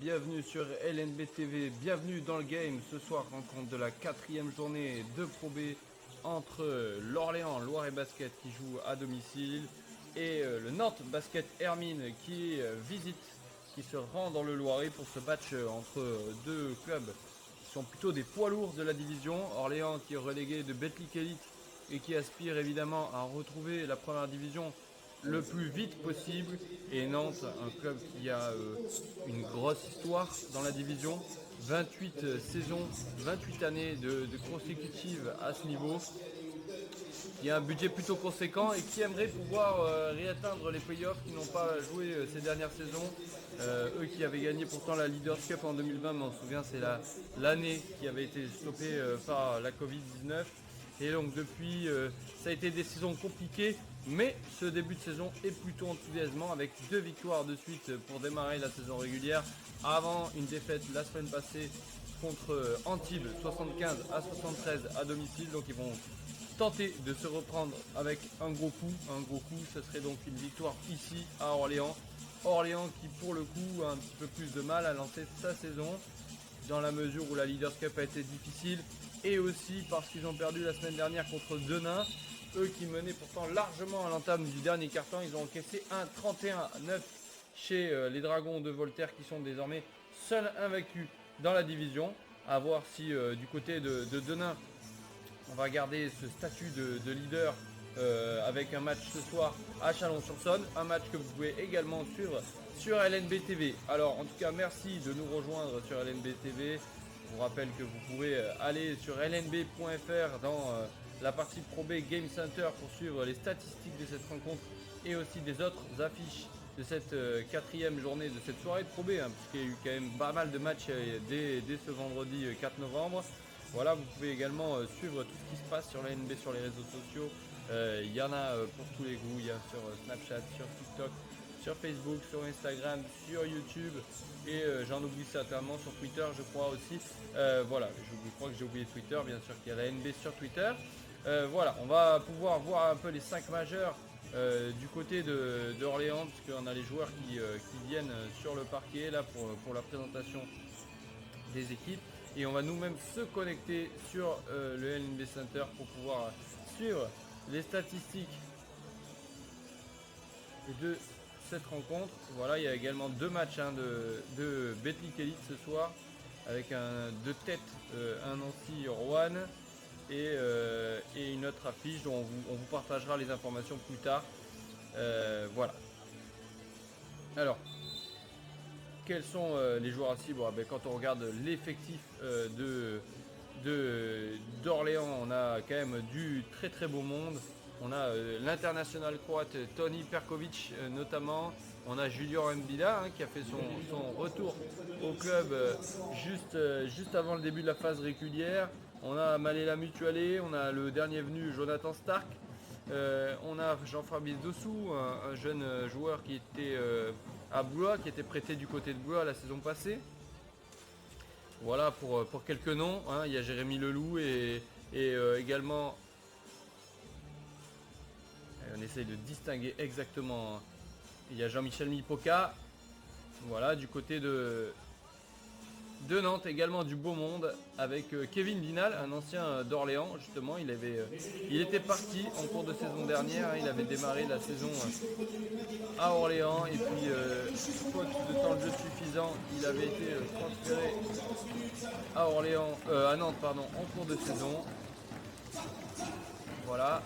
bienvenue sur LNB TV, bienvenue dans le game. Ce soir, rencontre de la 4e journée de Pro B entre l'Orléans Loiret Basket qui joue à domicile et le Nantes Basket Hermine qui visite, qui se rend dans le Loiret pour ce match entre deux clubs qui sont plutôt des poids lourds de la division. Orléans qui est relégué de Betclic Elite et qui aspire évidemment à retrouver la première division le plus vite possible, et Nantes, un club qui a une grosse histoire dans la division, 28 saisons, 28 années de consécutives à ce niveau, qui a un budget plutôt conséquent et qui aimerait pouvoir réatteindre les playoffs, qui n'ont pas joué ces dernières saisons, eux qui avaient gagné pourtant la Leaders Cup en 2020, mais on se souvient c'est l'année qui avait été stoppée par la Covid-19. Et donc depuis, ça a été des saisons compliquées, mais ce début de saison est plutôt enthousiasmant avec 2 victoires de suite pour démarrer la saison régulière, avant une défaite la semaine passée contre Antibes 75-73 à domicile. Donc ils vont tenter de se reprendre avec un gros coup. Un gros coup, ce serait donc une victoire ici à Orléans. Orléans qui pour le coup a un petit peu plus de mal à lancer sa saison, dans la mesure où la Leaders Cup a été difficile, et aussi parce qu'ils ont perdu la semaine dernière contre Denain, eux qui menaient pourtant largement à l'entame du dernier quart-temps. Ils ont encaissé un 31-9 chez les Dragons de Voltaire, qui sont désormais seuls invaincus dans la division. À voir si du côté de Denain, on va garder ce statut de leader avec un match ce soir à Chalon-sur-Saône, un match que vous pouvez également suivre sur LNB TV. Alors en tout cas, merci de nous rejoindre sur LNB TV. Je vous rappelle que vous pouvez aller sur lnb.fr dans la partie Pro B Game Center pour suivre les statistiques de cette rencontre et aussi des autres affiches de cette 4e journée de cette soirée de Pro B, puisqu'il y a eu quand même pas mal de matchs dès ce vendredi 4 novembre. Voilà, vous pouvez également suivre tout ce qui se passe sur LNB sur les réseaux sociaux. Il y en a pour tous les goûts, il y a sur Snapchat, sur TikTok, sur Facebook, sur Instagram, sur YouTube, et j'en oublie certainement sur Twitter, je crois aussi. Voilà, je crois que j'ai oublié Twitter, bien sûr qu'il y a la NB sur Twitter. Voilà, on va pouvoir voir un peu les 5 majeurs du côté d'Orléans, puisqu'on a les joueurs qui viennent sur le parquet là pour la présentation des équipes. Et on va nous-mêmes se connecter sur le LNB Center pour pouvoir suivre les statistiques de cette rencontre. Voilà, il y a également 2 matchs de Betclic Elite ce soir, avec de tête un Nancy Roanne et une autre affiche dont on vous partagera les informations plus tard. Voilà. Alors, quels sont les joueurs à cible? Quand on regarde l'effectif d'Orléans, on a quand même du très très beau monde. On a l'international croate Toni Perkovic notamment. On a Julian Mbila qui a fait son retour au club juste avant le début de la phase régulière. On a Malela Mutualé, on a le dernier venu Jonathan Stark. On a Jean-Fabrice Dossou, un jeune joueur qui était à Blois, qui était prêté du côté de Blois la saison passée. Voilà pour quelques noms. Il y a Jérémy Leloup et également, on essaye de distinguer exactement. Il y a Jean-Michel Mipoca. Voilà, du côté de Nantes, également du beau monde avec Kevin Vinal, un ancien d'Orléans justement. Il était parti en cours de saison dernière, il avait démarré la saison à Orléans et puis faute de temps de jeu suffisant, il avait été transféré à Nantes en cours de saison. Voilà.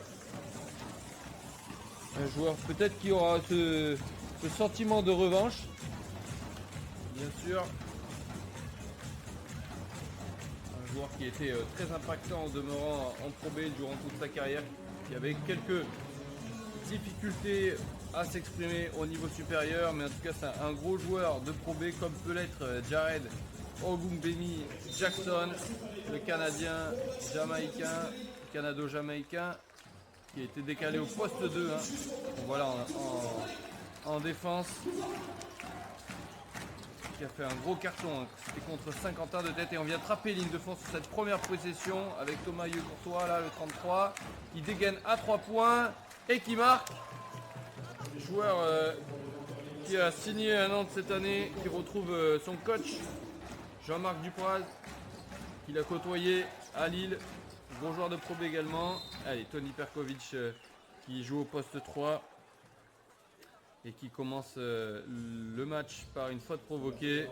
Un joueur peut-être qui aura ce sentiment de revanche, bien sûr. Un joueur qui était très impactant en demeurant en Pro B durant toute sa carrière, qui avait quelques difficultés à s'exprimer au niveau supérieur, mais en tout cas c'est un gros joueur de Pro B, comme peut l'être Jared Ogunbemi Jackson, le Canadien jamaïcain, canado-jamaïcain, qui a été décalé au poste 2. Donc voilà, en défense, qui a fait un gros carton. C'était contre Saint-Quentin de tête, et on vient trapper ligne de fond sur cette première possession avec Thomas Courtois, là, le 33, qui dégaine à 3 points et qui marque. Joueur qui a signé à Nantes cette année, qui retrouve son coach Jean-Marc Dupraz, qu'il a côtoyé à Lille, bon joueur de Pro B également. Allez, Toni Perkovic qui joue au poste 3 et qui commence le match par une faute provoquée.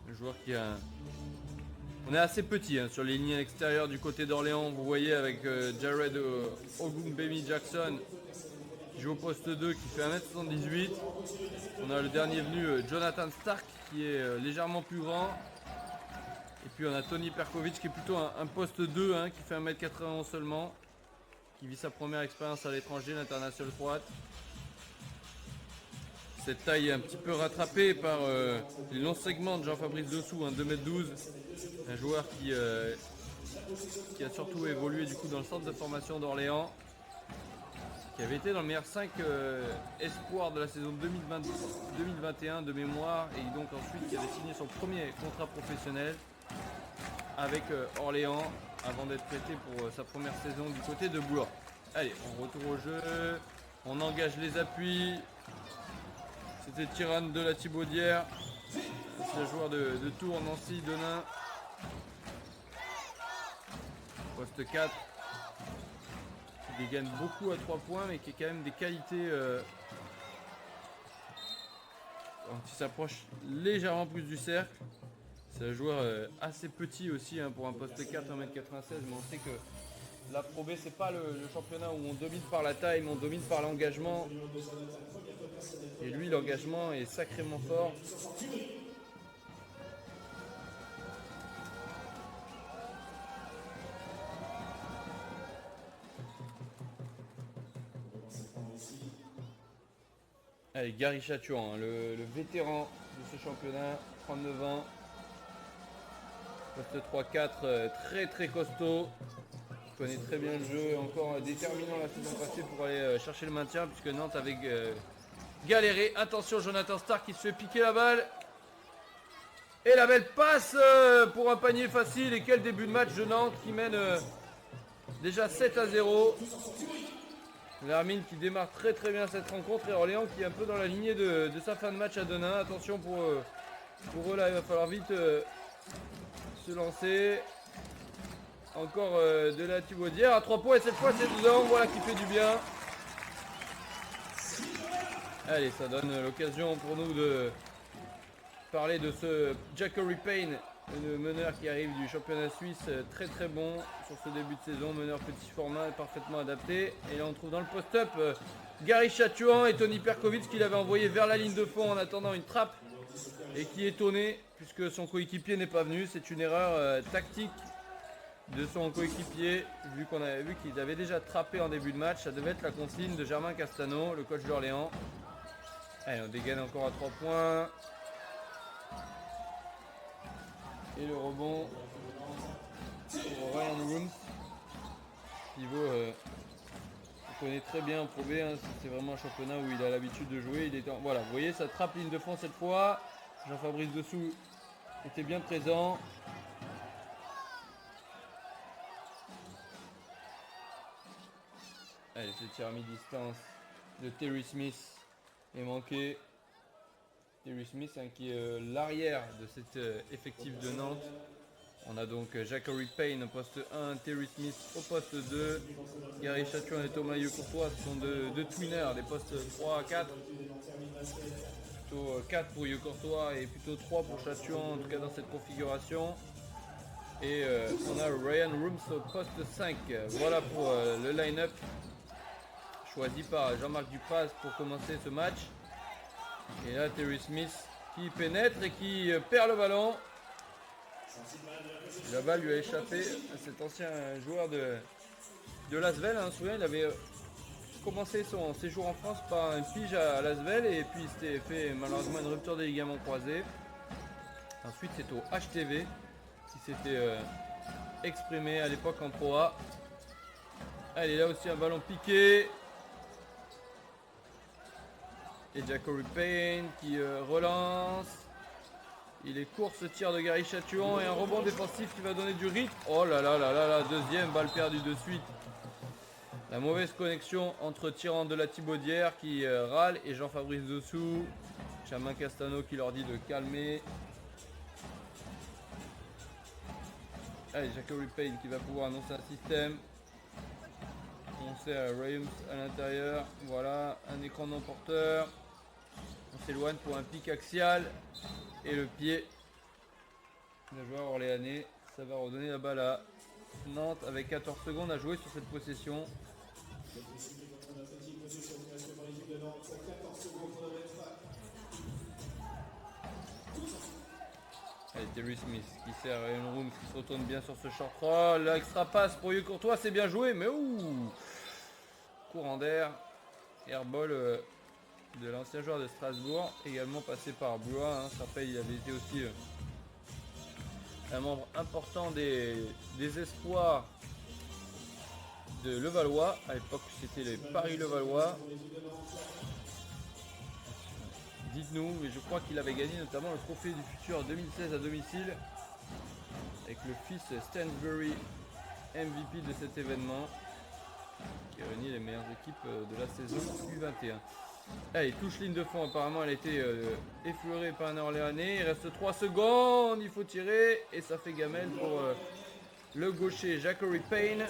Un joueur qui a... On est assez petit sur les lignes extérieures du côté d'Orléans. Vous voyez avec Jared Ogunbemi Jackson qui joue au poste 2, qui fait 1m78. On a le dernier venu Jonathan Stark qui est légèrement plus grand. Et puis on a Toni Perkovic qui est plutôt un poste 2 qui fait 1m91 seulement. Qui vit sa première expérience à l'étranger, l'international croate. Cette taille est un petit peu rattrapée par les longs segments de Jean-Fabrice Dessous, 2m12. Un joueur qui a surtout évolué du coup dans le centre de formation d'Orléans, qui avait été dans le meilleur 5 espoir de la saison 2021 de mémoire, et donc ensuite qui avait signé son premier contrat professionnel avec Orléans avant d'être prêté pour sa première saison du côté de Bourg. Allez, on retourne au jeu, on engage les appuis. C'était Tyrann de la Thibaudière, c'est le joueur de Tours, Nancy, Denain. Poste 4, qui dégaine beaucoup à 3 points, mais qui a quand même des qualités qui s'approche légèrement plus du cercle. C'est un joueur assez petit aussi pour un poste 4, 1m96, mais on sait que la Pro B, c'est pas le championnat où on domine par la taille, mais on domine par l'engagement. Et lui, l'engagement est sacrément fort. Allez, Gary Chatouan, le vétéran de ce championnat, 39 ans. Poste 3-4, très très costaud. Il connaît très bien le jeu, encore déterminant la saison passée pour aller chercher le maintien, puisque Nantes avait galéré. Attention, Jonathan Stark qui se fait piquer la balle. Et la belle passe pour un panier facile. Et quel début de match de Nantes qui mène déjà 7-0. L'Armine qui démarre très très bien cette rencontre, et Orléans qui est un peu dans la lignée de sa fin de match à Denain. Attention pour eux là, il va falloir vite se lancer. Encore de la Thibaudière à 3 points, et cette fois c'est dedans, voilà qui fait du bien. Allez, ça donne l'occasion pour nous de parler de ce Jackery Payne, le meneur qui arrive du championnat suisse, très très bon sur ce début de saison, meneur petit format parfaitement adapté. Et là on trouve dans le post-up Gary Chatouan et Toni Perkovic qui l'avait envoyé vers la ligne de fond en attendant une trappe, et qui est étonné puisque son coéquipier n'est pas venu. C'est une erreur tactique de son coéquipier, vu qu'on avait vu qu'il avait déjà trappé en début de match. Ça devait être la consigne de Germain Castano, le coach d'Orléans. Allez, on dégaine encore à 3 points. Et le rebond pour Ryan Rooms. Pivot, on connaît très bien en Pro B, c'est vraiment un championnat où il a l'habitude de jouer. Voilà, vous voyez, ça trappe ligne de fond cette fois. Jean-Fabrice Dessous était bien présent. Allez, ce tir à mi-distance de Terry Smith est manqué. Terry Smith qui est l'arrière de cet effectif de Nantes. On a donc Jackery Payne au poste 1, Terry Smith au poste 2. Gary Chatouan et Thomas Courtois sont deux twinners, des postes 3 à 4. Plutôt 4 pour Courtois et plutôt 3 pour Chatouan, en tout cas dans cette configuration. Et on a Ryan Rooms au poste 5. Voilà pour le line-up choisi par Jean-Marc Dupraz pour commencer ce match. Et là, Terry Smith qui pénètre et qui perd le ballon. La balle lui a échappé à cet ancien joueur de Lasvel. Vous vous souvenez, il avait commencé son séjour en France par une pige à Lasvel, et puis il s'était fait malheureusement une rupture des ligaments croisés. Ensuite, c'est au HTV qui s'était exprimé à l'époque en Pro A. Allez, là aussi un ballon piqué. Et Jackery Payne qui relance. Il est court ce tir de Gary Chatouan, et un rebond défensif qui va donner du rythme. Oh là là là là là, deuxième balle perdue de suite La mauvaise connexion entre Tyrande de la Thibaudière qui râle et Jean-Fabrice dessous. Germain Castano qui leur dit de calmer. Allez, Jacoby Payne qui va pouvoir annoncer un système. On sert Rayums à l'intérieur. Voilà, un écran non porteur. On s'éloigne pour un pic axial. Et le pied. Le joueur orléanais. Ça va redonner la balle à Nantes avec 14 secondes à jouer sur cette possession. Allez, Terry Smith qui sert Ryan Rooms qui se retourne bien sur ce short roll. L'extra passe pour Hugues Courtois, c'est bien joué, mais ouh, courant d'air. Airball de l'ancien joueur de Strasbourg, également passé par Blois. Hein. Ça rappelle, il avait été aussi un membre important des espoirs de Levallois. À l'époque, c'était les Paris Levallois. Dites-nous, mais je crois qu'il avait gagné notamment le trophée du futur 2016 à domicile avec le fils Stansbury, MVP de cet événement qui réunit les meilleures équipes de la saison U21. Allez, touche ligne de fond, apparemment elle a été effleurée par un Orléanais. Il reste 3 secondes, il faut tirer et ça fait gamelle pour le gaucher Jacoby Payne.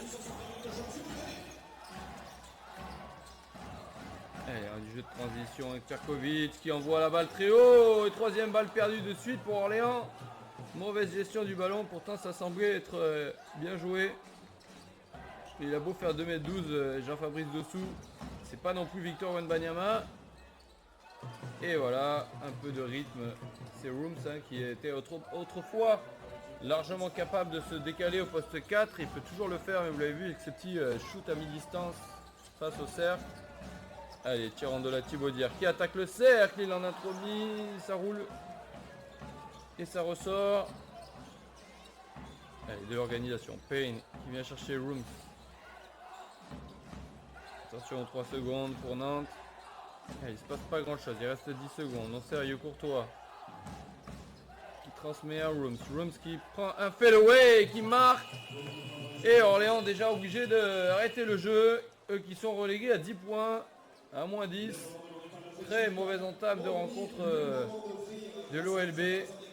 Allez, du jeu de transition avec Perkovic qui envoie la balle très haut. Et troisième balle perdue de suite pour Orléans. Mauvaise gestion du ballon, pourtant ça semblait être bien joué. Il a beau faire 2m12, Jean-Fabrice dessous. C'est pas non plus Victor Wembanyama. Et voilà, un peu de rythme. C'est Rooms hein, qui était autrefois largement capable de se décaler au poste 4. Il peut toujours le faire, mais vous l'avez vu avec ce petit shoot à mi-distance face au cercle. Allez, Tyrande de la Thibaudière qui attaque le cercle, il en introduit, ça roule. Et ça ressort. Allez, de l'organisation. Payne qui vient chercher Rooms. Attention, 3 secondes pour Nantes. Allez, il se passe pas grand chose, il reste 10 secondes. On sérieux Courtois. Qui transmet à Rooms. Rooms qui prend un fadeaway, qui marque. Et Orléans déjà obligé d'arrêter le jeu. Eux qui sont relégués à 10 points. À moins 10. Très mauvaise entame de rencontre de l'OLB.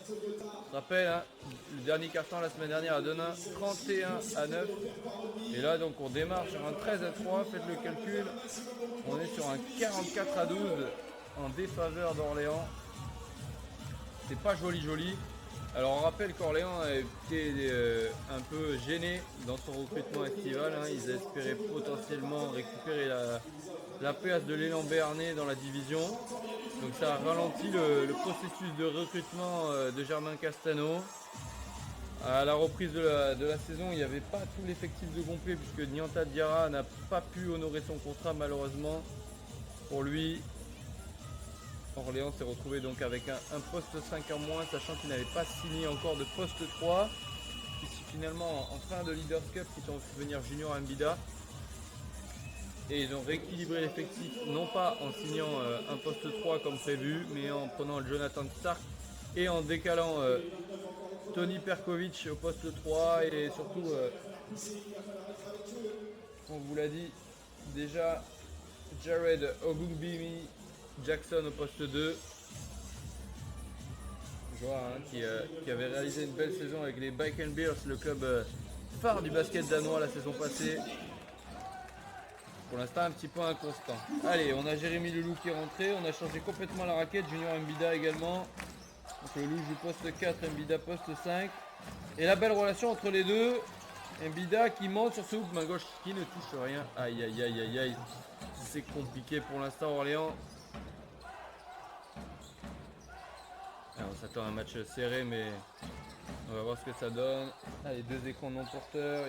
Je rappelle, hein, le dernier carton la semaine dernière à Denain, 31-9. Et là, donc, on démarre sur un 13-3. Faites le calcul. On est sur un 44-12 en défaveur d'Orléans. C'est pas joli. Alors, on rappelle qu'Orléans a été un peu gêné dans son recrutement estival. Hein. Ils espéraient potentiellement récupérer la place de l'élan béarnais dans la division. Donc ça a ralenti le processus de recrutement de Germain Castano. À la reprise de la saison, il n'y avait pas tout l'effectif de complet puisque Nianta Diarra n'a pas pu honorer son contrat malheureusement pour lui. Orléans s'est retrouvé donc avec un poste 5 en moins, sachant qu'il n'avait pas signé encore de poste 3. Ici finalement en fin de Leaders Cup qui sont fait venir Junior Mbida. Et ils ont rééquilibré l'effectif, non pas en signant un poste 3 comme prévu, mais en prenant Jonathan Stark et en décalant Tony Perkovic au poste 3 et surtout, on vous l'a dit, déjà Jared Ogunbimi Jackson au poste 2. Joueur hein, qui avait réalisé une belle saison avec les Bike Bears, le club phare du basket danois la saison passée. Pour l'instant un petit peu inconstant. Allez, on a Jérémy Leloup qui est rentré, on a changé complètement la raquette, Junior Mbida également. Donc Leloup joue poste 4, Mbida poste 5. Et la belle relation entre les deux. Mbida qui monte sur ce hoop, main gauche qui ne touche rien. Aïe. C'est compliqué pour l'instant Orléans. Alors, on s'attend à un match serré mais on va voir ce que ça donne. Allez, 2 écrans non porteurs.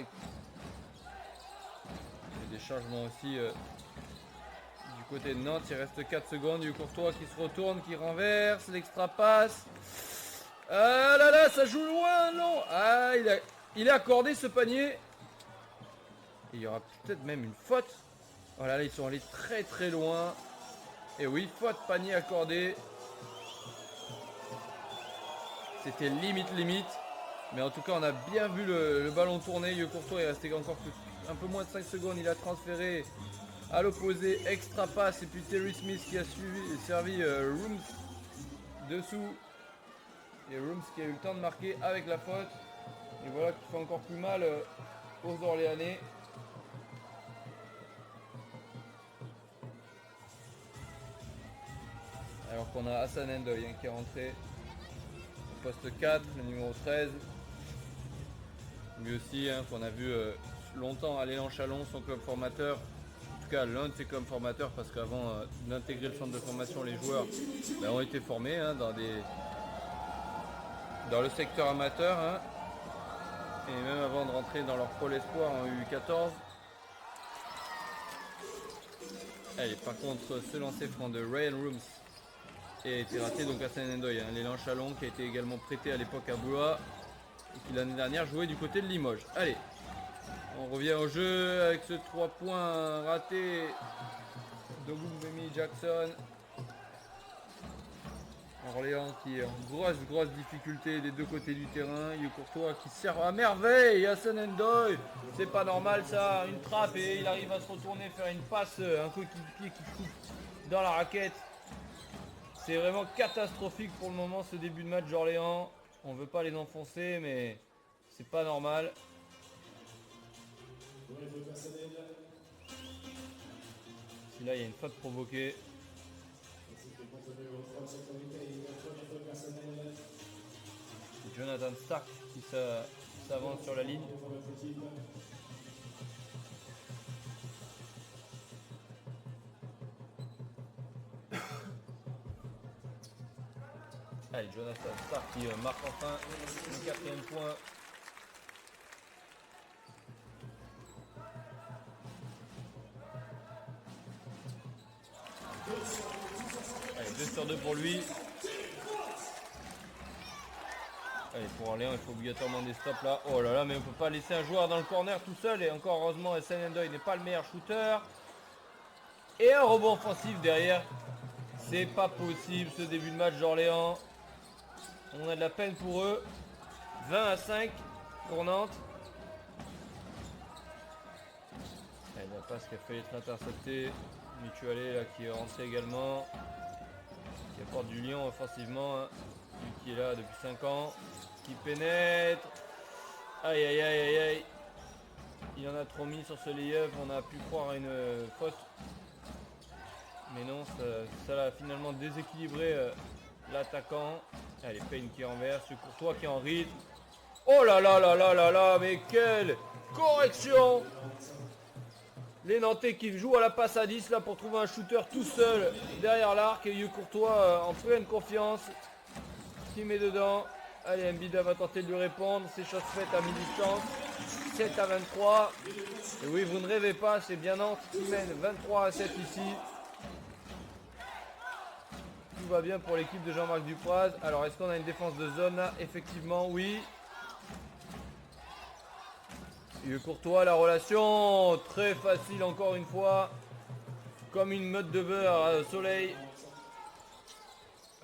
Des changements aussi du côté de Nantes. Il reste 4 secondes. Du Courtois qui se retourne, qui renverse. L'extra passe. Ah là là, ça joue loin, non. Ah, il a accordé ce panier. Et il y aura peut-être même une faute. Oh là là, ils sont allés très loin. Et oui, faute, panier accordé. C'était limite. Mais en tout cas, on a bien vu le ballon tourner. Yeux Courtois, il restait encore un peu moins de 5 secondes. Il a transféré à l'opposé, extra passe. Et puis Terry Smith qui a servi Rooms dessous. Et Rooms qui a eu le temps de marquer avec la faute. Et voilà qui fait encore plus mal aux Orléanais. Alors qu'on a Hassan Ndoye qui est rentré au poste 4, le numéro 13. Lui aussi, qu'on a vu longtemps à l'élan Chalon, son club formateur. En tout cas, l'un de ses clubs formateurs, parce qu'avant d'intégrer le centre de formation, les joueurs ont été formés dans le secteur amateur. Et même avant de rentrer dans leur pôle espoir en U14. Allez, par contre, ce lancer franc de Ryan Rooms a été raté, donc Hassan Ndoye, l'élan Chalon qui a été également prêté à l'époque à Blois et qui l'année dernière jouait du côté de Limoges. Allez, on revient au jeu avec ce 3 points raté de Goumbemi Jackson. Orléans qui est en grosse difficulté des deux côtés du terrain. Yeux Courtois qui sert à merveille. Hassan Ndoye, c'est pas normal ça. Une trappe et il arrive à se retourner, faire une passe, un coéquipier qui coupe dans la raquette. C'est vraiment catastrophique pour le moment ce début de match d'Orléans. On veut pas les enfoncer, mais c'est pas normal. Si là il y a une faute provoquée. C'est Jonathan Stark qui s'avance sur la ligne. Allez, Jonathan Stark qui marque enfin le 4e point. Allez, 2 sur 2 pour lui. Allez, pour Orléans, il faut obligatoirement des stops là. Oh là là, mais on peut pas laisser un joueur dans le corner tout seul. Et encore heureusement, Hassan Ndoye n'est pas le meilleur shooter. Et un rebond offensif derrière. C'est pas possible ce début de match d'Orléans. On a de la peine pour eux. 20-5 pour Nantes. Allez, la passe qui a failli être interceptée. Mutualé là qui est rentré également. Qui apporte du lion offensivement. Lui qui est là depuis 5 ans. Qui pénètre. Aïe aïe aïe aïe aïe. Il en a trop mis sur ce lay-up. On a pu croire à une faute. Mais non, ça l'a finalement déséquilibré l'attaquant. Allez, Payne qui renverse. Courtois qui est en rythme. Oh là là là là là là. Mais quelle correction! Les Nantais qui jouent à la passe à 10 là pour trouver un shooter tout seul derrière l'arc. Et Yeux Courtois en pleine confiance. Qui met dedans. Allez, Mbida va tenter de lui répondre. C'est chose faite à mi-distance. 7-23. Et oui, vous ne rêvez pas, c'est bien Nantes qui mène 23-7 ici. Tout va bien pour l'équipe de Jean-Marc Dupraz. Alors, est-ce qu'on a une défense de zone là? Effectivement, oui. Yeux Courtois, la relation très facile encore une fois. Comme une meute de beurre au soleil.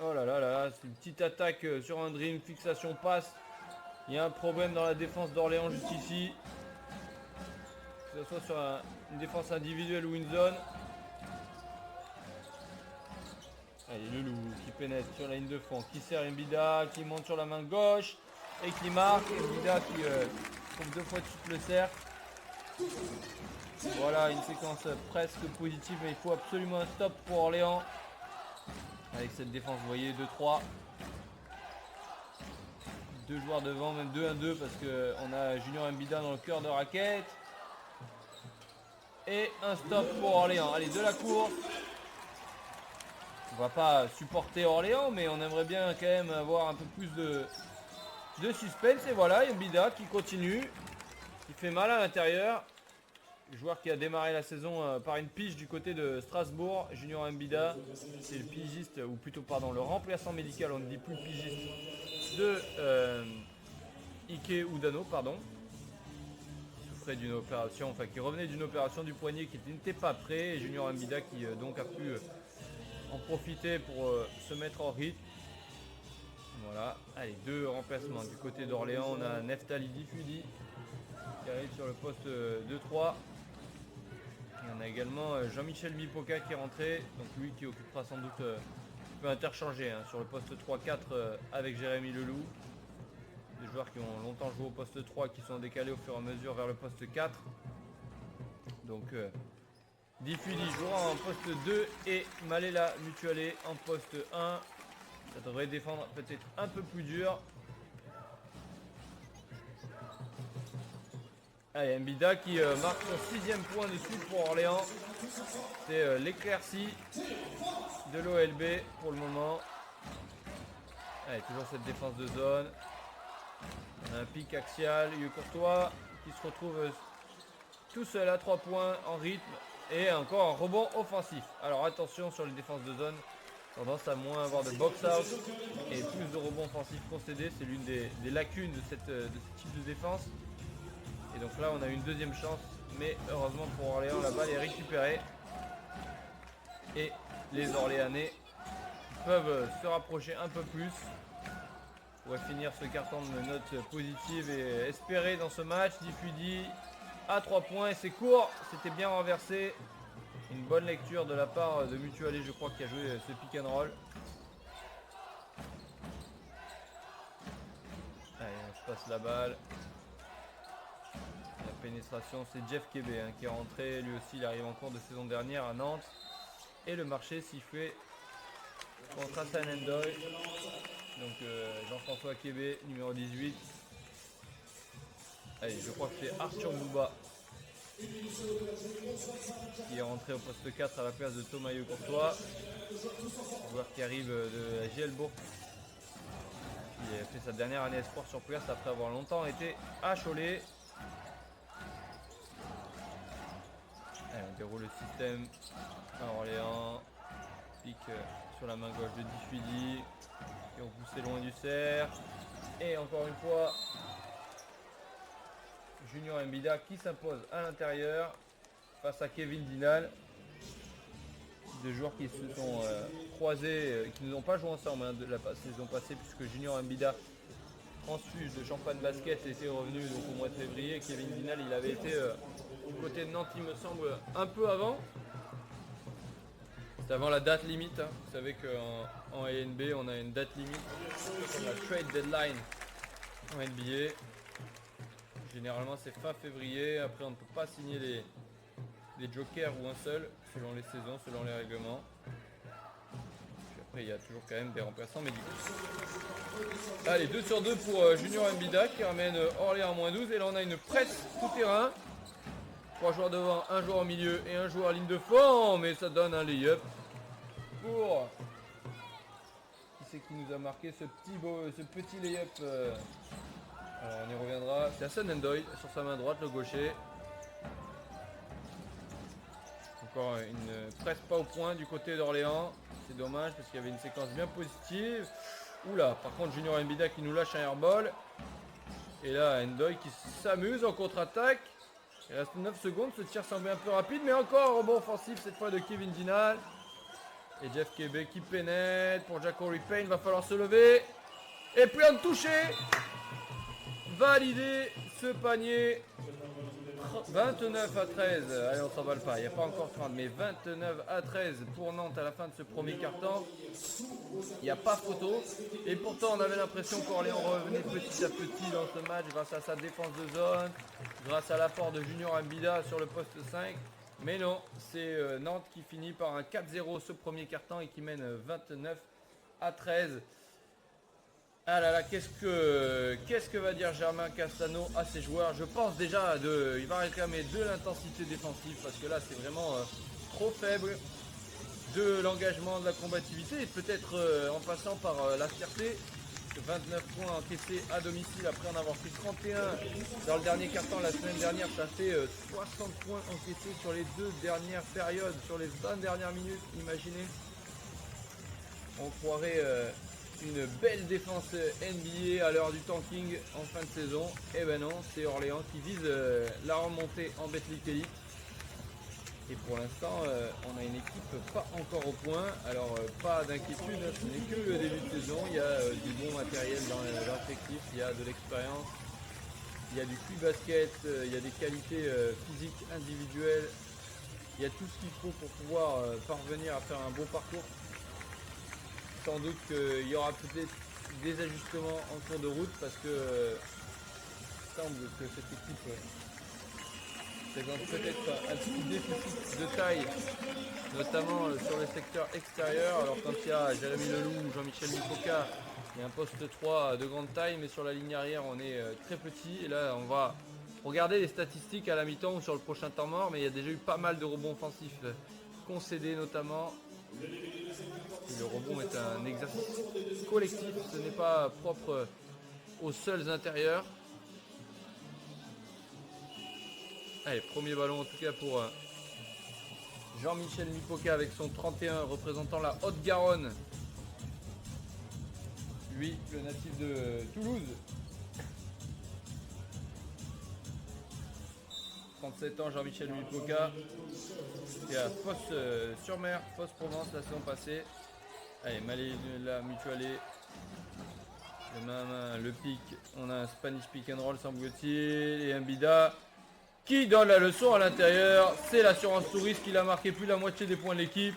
Oh là là là, c'est une petite attaque sur un dream, fixation passe. Il y a un problème dans la défense d'Orléans juste ici. Que ce soit sur une défense individuelle ou une zone. Allez, le loup qui pénètre sur la ligne de fond, qui sert Mbida, qui monte sur la main gauche et qui marque. Mbida qui trouve 2 fois de suite le cercle. Voilà, une séquence presque positive, mais il faut absolument un stop pour Orléans. Avec cette défense, vous voyez, 2-3. 2 joueurs devant, même 2-1-2 parce qu'on a Junior Mbida dans le cœur de raquette. Et un stop pour Orléans. Allez, de la cour. On va pas supporter Orléans, mais on aimerait bien quand même avoir un peu plus de suspense. Et voilà, Mbida qui continue, qui fait mal à l'intérieur. Le joueur qui a démarré la saison par une pige du côté de Strasbourg, Junior Mbida, c'est le pigiste, ou plutôt pardon, le remplaçant médical, on ne dit plus pigiste, de Ike Udano, pardon. Qui souffrait d'une opération, enfin qui revenait d'une opération du poignet qui n'était pas prêt, et Junior Mbida qui donc a pu en profiter pour se mettre en rythme. Voilà, allez, 2 remplacements. Du côté d'Orléans, on a Neftali Difudi qui arrive sur le poste 2-3. Et on a également Jean-Michel Mipoca qui est rentré, donc lui qui occupera sans doute, peut interchanger sur le poste 3-4 avec Jérémy Leloup. Des joueurs qui ont longtemps joué au poste 3 qui sont décalés au fur et à mesure vers le poste 4. Donc Difudi jouera en poste 2 et Malela Mutuale en poste 1. Ça devrait défendre peut-être un peu plus dur. Allez, Mbida qui marque son 6e point de suite pour Orléans. C'est l'éclaircie de l'OLB pour le moment. Allez, toujours cette défense de zone. On a un pic axial, Hugues Courtois qui se retrouve tout seul à 3 points en rythme. Et encore un rebond offensif. Alors attention sur les défenses de zone. Tendance à moins avoir de box-out et plus de rebonds offensifs concédés. C'est l'une des lacunes de ce type de défense. Et donc là on a une deuxième chance. Mais heureusement pour Orléans, la balle est récupérée. Et les Orléanais peuvent se rapprocher un peu plus. On va finir ce carton de notes positives et espérer dans ce match. Difudi à 3 points et c'est court. C'était bien renversé. Une bonne lecture de la part de Mutuale, je crois, qui a joué ce pick and roll. Allez, on se passe la balle. La pénétration, c'est Jeff Kébé qui est rentré. Lui aussi, il arrive en cours de saison dernière à Nantes. Et le marché sifflé contre Hassan Ndoye. Donc Jean-François Kébé, numéro 18. Allez, je crois que c'est Arthur Bouba qui est rentré au poste 4 à la place de Thomas Hugues Courtois. Joueur qui arrive de la JL Bourg. Il a fait sa dernière année espoir sur place après avoir longtemps été à Cholet. Allez, on déroule le système à Orléans. Pique sur la main gauche de Difudi. Qui ont poussé loin du cerf. Et encore une fois, Junior Mbida qui s'impose à l'intérieur face à Kevin Dinal. Deux joueurs qui se sont croisés, qui n'ont pas joué ensemble de la saison passée, puisque Junior Mbida, transfuge de Champagne Basket, était revenu donc, au mois de février. Kevin Dinal, il avait été du côté de Nantes, il me semble, un peu avant. C'est avant la date limite. Vous savez qu'en LNB, on a une date limite, comme la trade deadline en NBA. Généralement, c'est fin février. Après, on ne peut pas signer les jokers ou un seul, selon les saisons, selon les règlements. Puis après, il y a toujours quand même des remplaçants médicaux. Allez, 2 sur 2 pour Junior Mbida qui ramène Orléans en -12. Et là, on a une presse tout terrain. 3 joueurs devant, 1 joueur au milieu et 1 joueur à ligne de fond. Mais ça donne un lay-up pour... Qui c'est qui nous a marqué ce petit lay-up Alors on y reviendra. C'est Hassan Ndoye sur sa main droite, le gaucher. Encore une presse pas au point du côté d'Orléans. C'est dommage parce qu'il y avait une séquence bien positive. Oula, par contre Junior Mbida qui nous lâche un airball. Et là Ndoye qui s'amuse en contre-attaque. Il reste 9 secondes, ce tir semble un peu rapide, mais encore un rebond offensif cette fois de Kevin Dinal. Et Jeff Kébé qui pénètre pour Jackory Payne, va falloir se lever. Et puis un touché. Validé ce panier. 29 à 13. Allez, on s'emballe pas, il n'y a pas encore 30, mais 29 à 13 pour Nantes à la fin de ce premier quart-temps. Il n'y a pas photo. Et pourtant, on avait l'impression qu'Orléans revenait petit à petit dans ce match grâce à sa défense de zone, grâce à l'apport de Junior Mbida sur le poste 5. Mais non, c'est Nantes qui finit par un 4-0 ce premier quart-temps et qui mène 29 à 13. Ah là là, qu'est-ce que va dire Germain Castano à ses joueurs? Je pense déjà il va réclamer de l'intensité défensive parce que là c'est vraiment trop faible, de l'engagement, de la combativité et peut-être en passant par la fierté. 29 points encaissés à domicile après en avoir pris 31 dans le dernier quart-temps la semaine dernière. Ça fait 60 points encaissés sur les 2 dernières périodes, sur les 20 dernières minutes, imaginez. On croirait une belle défense NBA à l'heure du tanking en fin de saison. Et ben non, c'est Orléans qui vise la remontée en Betclic Elite. Et pour l'instant, on a une équipe pas encore au point. Alors, pas d'inquiétude, hein, ce n'est que le début de saison. Il y a du bon matériel dans l'effectif, il y a de l'expérience, il y a du QI basket, il y a des qualités physiques individuelles. Il y a tout ce qu'il faut pour pouvoir parvenir à faire un bon parcours. Sans doute qu'il y aura peut-être des ajustements en cours de route parce que il semble que cette équipe présente peut-être un petit déficit de taille, notamment sur le secteur extérieur. Alors quand il y a Jérémy Leloup ou Jean-Michel Mipoca, il y a un poste 3 de grande taille, mais sur la ligne arrière on est très petit. Et là on va regarder les statistiques à la mi-temps ou sur le prochain temps mort, mais il y a déjà eu pas mal de rebonds offensifs concédés notamment. Et le rebond est un exercice collectif, ce n'est pas propre aux seuls intérieurs. Allez, premier ballon en tout cas pour Jean-Michel Mipoca avec son 31 représentant la Haute-Garonne. Lui, le natif de Toulouse. 37 ans, Jean-Michel Mipoca. C'était à Fosse-sur-Mer, Fosse-Provence la saison passée. Allez, Malé, la Mutualé. Le main à main, le pic. On a un Spanish pick and roll sans boutil et un Bida qui donne la leçon à l'intérieur. C'est l'assurance touriste qui l'a marqué plus la moitié des points de l'équipe.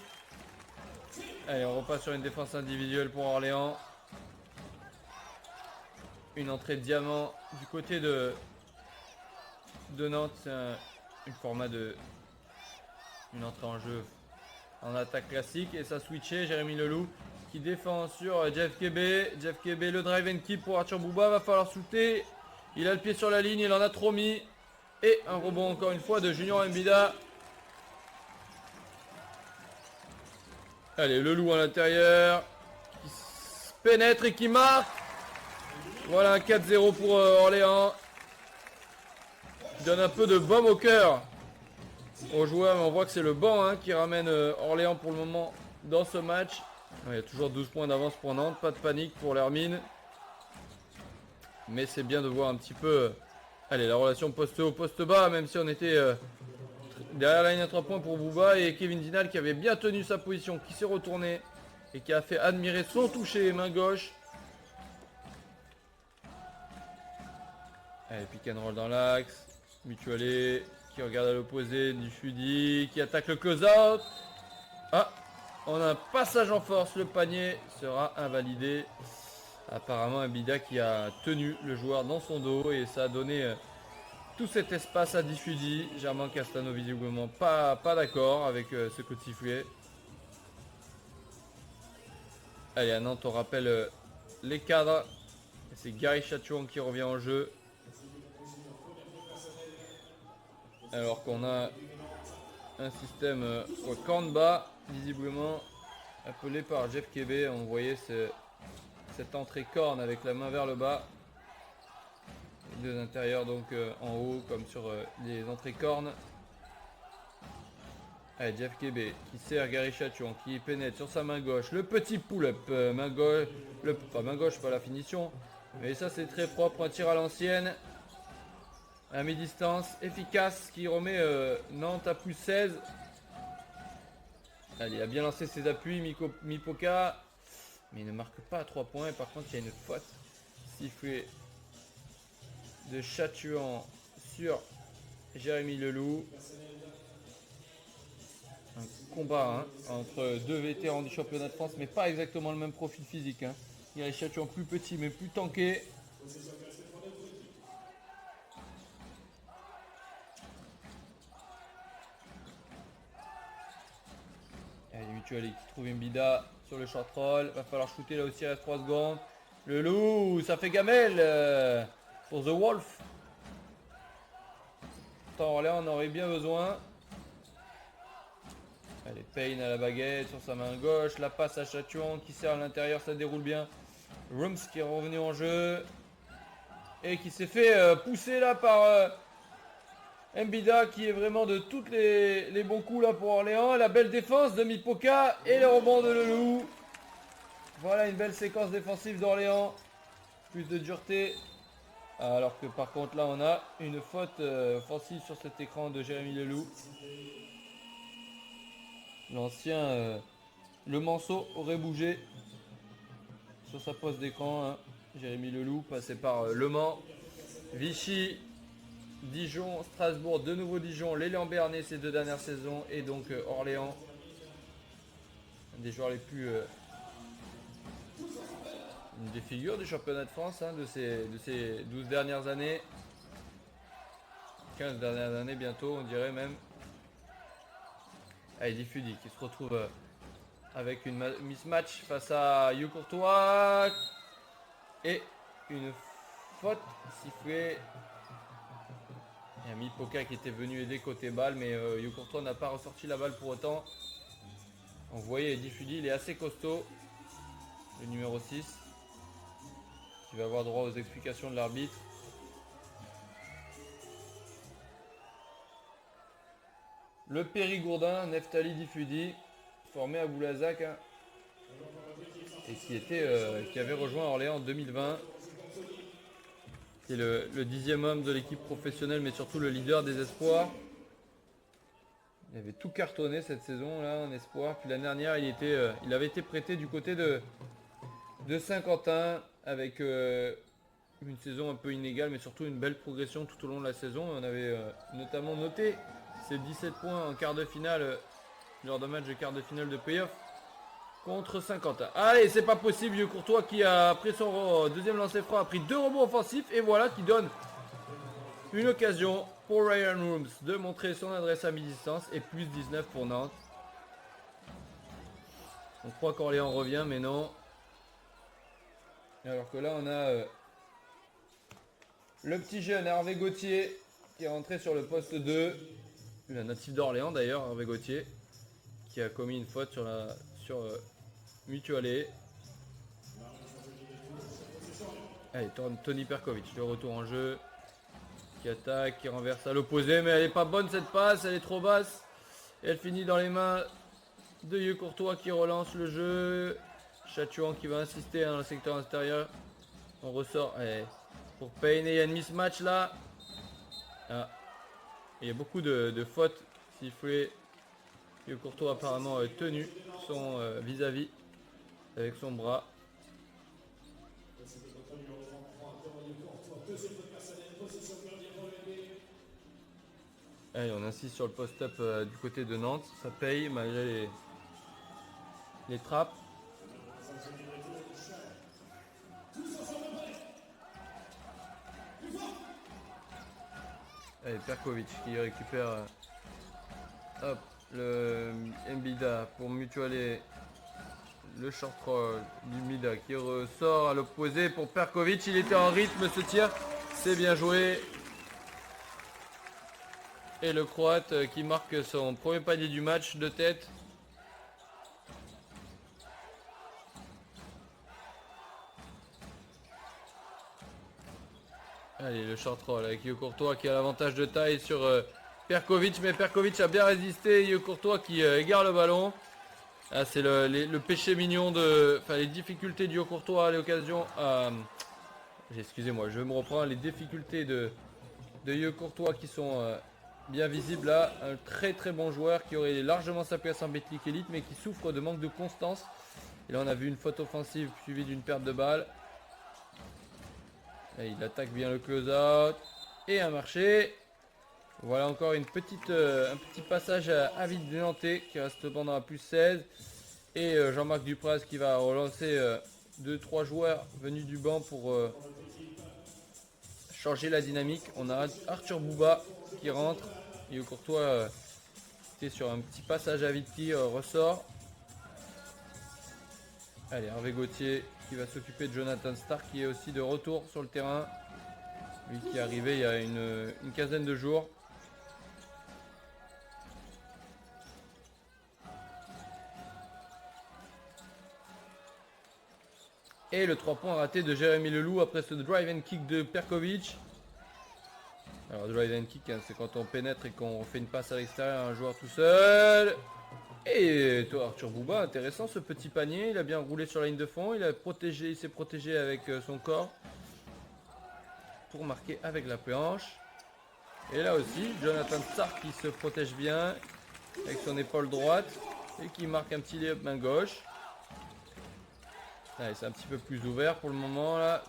Allez, on repasse sur une défense individuelle pour Orléans. Une entrée de diamant du côté de Nantes. C'est un format de une entrée en jeu en attaque classique. Et ça switché. Jérémy Leloup qui défend sur Jeff Kébé. Jeff Kébé, le drive and keep pour Arthur Bouba. Va falloir shooter. Il a le pied sur la ligne. Il en a trop mis. Et un rebond encore une fois de Junior Mbida. Allez, Leloup à l'intérieur. Qui pénètre et qui marque. Voilà un 4-0 pour Orléans. Qui donne un peu de baume au cœur aux joueurs. Mais on voit que c'est le banc qui ramène Orléans pour le moment dans ce match. Il y a toujours 12 points d'avance pour Nantes. Pas de panique pour l'Hermine. Mais c'est bien de voir un petit peu... allez, la relation poste haut, poste bas, même si on était derrière la ligne à 3 points pour Bouba et Kevin Dinal qui avait bien tenu sa position, qui s'est retourné et qui a fait admirer son toucher main gauche. Allez, pick and roll dans l'axe. Mutualé qui regarde à l'opposé, du Fudi qui attaque le close-out. Ah, on a un passage en force, le panier sera invalidé. Apparemment un Bida qui a tenu le joueur dans son dos et ça a donné tout cet espace à Diffudi. Germain Castano visiblement pas d'accord avec ce coup de sifflet. Allez, à Nantes on rappelle les cadres. C'est Gary Chatouan qui revient en jeu. Alors qu'on a un système au corn bas, visiblement appelé par Jeff Kébé. On voyait cette entrée corne avec la main vers le bas. Les deux intérieurs donc en haut comme sur les entrées cornes. Allez, Jeff Kébé qui sert Gary Chatouan qui pénètre sur sa main gauche. Le petit pull-up, main gauche, pas main gauche, pas la finition. Mais ça c'est très propre, un tir à l'ancienne. À mi-distance, efficace, qui remet Nantes à plus 16. Allez, il a bien lancé ses appuis, Mipoca. Mais il ne marque pas à 3 points. Par contre, il y a une faute sifflée de Chatouan sur Jérémy Leloup. Un combat entre deux vétérans du championnat de France, mais pas exactement le même profil physique. Il y a les Chatouan plus petits, mais plus tankés. Allez, Mutuali qui trouve une bida sur le short roll. Va falloir shooter là aussi, il reste 3 secondes. Le loup, ça fait gamelle pour The Wolf. Pourtant, là, on aurait bien besoin. Allez, Payne à la baguette sur sa main gauche. La passe à Chatouan qui sert à l'intérieur, ça déroule bien. Rooms qui est revenu en jeu. Et qui s'est fait pousser là par Mbida qui est vraiment de tous les bons coups là pour Orléans. La belle défense de Mipoca et le rebond de Leloup. Voilà une belle séquence défensive d'Orléans. Plus de dureté. Alors que par contre là on a une faute offensive sur cet écran de Jérémy Leloup. L'ancien Le Manceau aurait bougé sur sa poste d'écran. Hein. Jérémy Leloup passé par Le Mans, Vichy, Dijon, Strasbourg, de nouveau Dijon, l'élan Béarnais ces 2 dernières saisons et donc Orléans. Un des joueurs les plus... une des figures du championnat de France hein, de ces 12 dernières années. 15 dernières années bientôt on dirait même. Allez, Diffudi qui se retrouve avec une mismatch face à Hugh Courtois. Et une faute sifflée. Il y a Mipoka qui était venu aider côté balle, mais Hugh Courtois n'a pas ressorti la balle pour autant. On voyait Diffudi, il est assez costaud. Le numéro 6. Qui va avoir droit aux explications de l'arbitre. Le Périgourdin, Neftali Diffudi, formé à Boulazac hein, et qui avait rejoint Orléans en 2020. Qui est le 10e homme de l'équipe professionnelle, mais surtout le leader des espoirs. Il avait tout cartonné cette saison là en espoir. Puis l'année dernière, il avait été prêté du côté de Saint-Quentin avec une saison un peu inégale, mais surtout une belle progression tout au long de la saison. On avait notamment noté ses 17 points en quart de finale lors d'un match de quart de finale de playoff contre Saint-Quentin. Allez, c'est pas possible. Hugh Courtois qui a pris son deuxième lancer franc, a pris 2 rebonds offensifs et voilà qui donne une occasion pour Ryan Rooms de montrer son adresse à mi-distance et plus 19 pour Nantes. On croit qu'Orléans revient, mais non. Alors que là, on a le petit jeune Hervé Gauthier qui est rentré sur le poste 2. Un natif d'Orléans d'ailleurs, Hervé Gauthier, qui a commis une faute sur Mutualé. Allez, Tony Perkovic, le retour en jeu. Qui attaque, qui renverse à l'opposé, mais elle est pas bonne cette passe, elle est trop basse. Et elle finit dans les mains de Hugh Courtois qui relance le jeu. Chatouan qui va insister dans le secteur intérieur. On ressort pour Payne. Il y a une mismatch là. Ah. Il y a beaucoup de fautes sifflées. Hugh Courtois apparemment tenu son vis-à-vis avec son bras. Allez, on insiste sur le post-up du côté de Nantes. Ça paye malgré les trappes. Allez, Perkovic qui récupère le Mbida pour Mutualé. Le short roll du Mida qui ressort à l'opposé pour Perkovic. Il était en rythme ce tir. C'est bien joué. Et le Croate qui marque son premier panier du match de tête. Allez, le short roll avec Hugh Courtois qui a l'avantage de taille sur Perkovic. Mais Perkovic a bien résisté. Hugh Courtois qui égare le ballon. Ah, c'est le péché mignon les difficultés du Hugh Courtois à l'occasion. Excusez-moi, je vais me reprendre. Les difficultés de Hugh Courtois qui sont bien visibles là. Un très très bon joueur qui aurait largement sa place en Betclic Elite, mais qui souffre de manque de constance. Et là, on a vu une faute offensive suivie d'une perte de balle. Et il attaque bien le close-out. Et un marché. Voilà encore un petit passage à vide de Nantais qui reste cependant à plus 16. Et Jean-Marc Dupraz qui va relancer 2-3 joueurs venus du banc pour changer la dynamique. On a Arthur Bouba qui rentre. Hugh Courtois était sur un petit passage à vide qui ressort. Allez, Hervé Gauthier qui va s'occuper de Jonathan Stark qui est aussi de retour sur le terrain. Lui qui est arrivé il y a une quinzaine de jours. Et le 3 points raté de Jérémy Leloup après ce drive and kick de Perkovic. Alors drive and kick, hein, c'est quand on pénètre et qu'on fait une passe à l'extérieur à un joueur tout seul. Et toi Arthur Bouba, intéressant ce petit panier, il a bien roulé sur la ligne de fond, il s'est protégé avec son corps pour marquer avec la planche. Et là aussi, Jonathan Stark qui se protège bien avec son épaule droite. Et qui marque un petit layup main gauche. Allez, c'est un petit peu plus ouvert pour le moment là.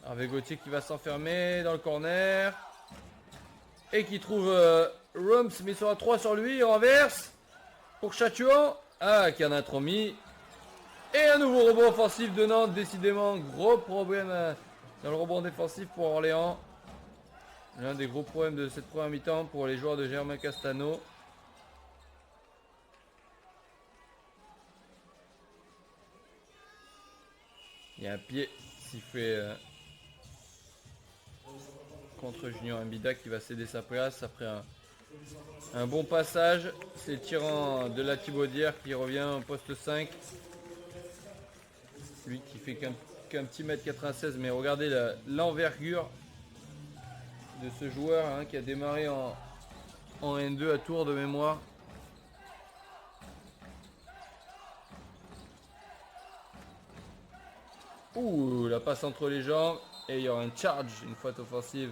Hervé Gauthier qui va s'enfermer dans le corner. Et qui trouve Rums, mais il sera 3 sur lui, il renverse. Pour Chatuan. Ah, qui en a trop mis. Et un nouveau rebond offensif de Nantes, décidément. Gros problème dans le rebond défensif pour Orléans. L'un des gros problèmes de cette première mi-temps pour les joueurs de Germain Castano. Il y a un pied sifflé contre Junior Mbida qui va céder sa place après un bon passage. C'est le tirant de la Thibaudière qui revient au poste 5. Lui qui fait qu'un petit mètre 96, mais regardez l'envergure de ce joueur hein, qui a démarré en N2 à Tours de mémoire. Ouh, la passe entre les jambes. Et il y aura un charge, une faute offensive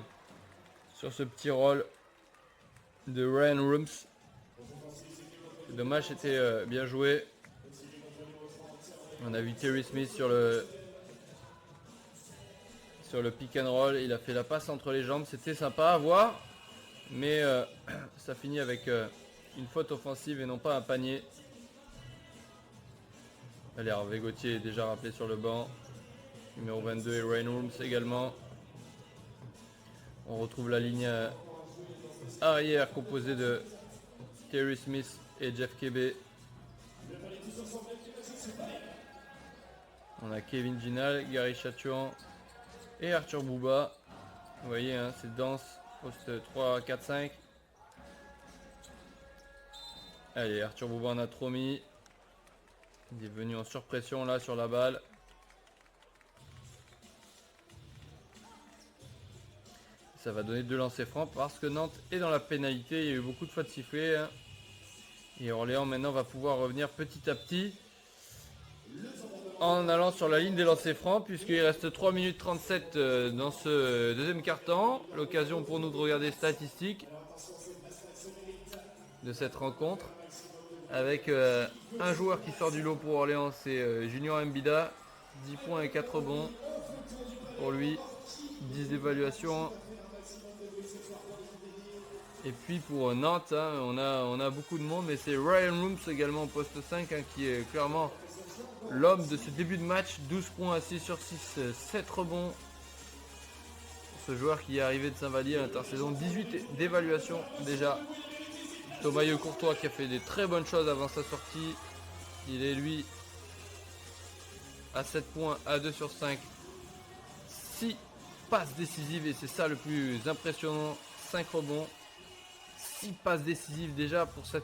sur ce petit rôle de Ryan Rums. Dommage, c'était bien joué. On a vu Terry Smith sur le pick and roll. Il a fait la passe entre les jambes. C'était sympa à voir. Mais ça finit avec une faute offensive et non pas un panier. Allez, Hervé Gauthier est déjà rappelé sur le banc. Numéro 22 et Ryan Rums également. On retrouve la ligne arrière composée de Terry Smith et Jeff Kebe. On a Kevin Ginal, Gary Chatuan et Arthur Bouba. Vous voyez, hein, c'est dense. Poste 3, 4, 5. Allez, Arthur Bouba en a trop mis. Il est venu en surpression là sur la balle. Ça va donner 2 lancers francs parce que Nantes est dans la pénalité. Il y a eu beaucoup de fautes sifflées. Hein. Et Orléans maintenant va pouvoir revenir petit à petit en allant sur la ligne des lancers francs puisqu'il reste 3 minutes 37 dans ce deuxième quart-temps. L'occasion pour nous de regarder les statistiques de cette rencontre. Avec un joueur qui sort du lot pour Orléans, c'est Junior Mbida. 10 points et 4 rebonds pour lui. 10 d'évaluation. Et puis pour Nantes, hein, on a beaucoup de monde, mais c'est Ryan Rums également au poste 5 hein, qui est clairement l'homme de ce début de match. 12 points à 6 sur 6, 7 rebonds. Ce joueur qui est arrivé de Saint-Vallier à l'intersaison, 18 d'évaluation déjà. Thomas Courtois qui a fait des très bonnes choses avant sa sortie. Il est lui à 7 points, à 2 sur 5. 6 passes décisives et c'est ça le plus impressionnant. 5 rebonds. 6 passes décisives déjà pour ce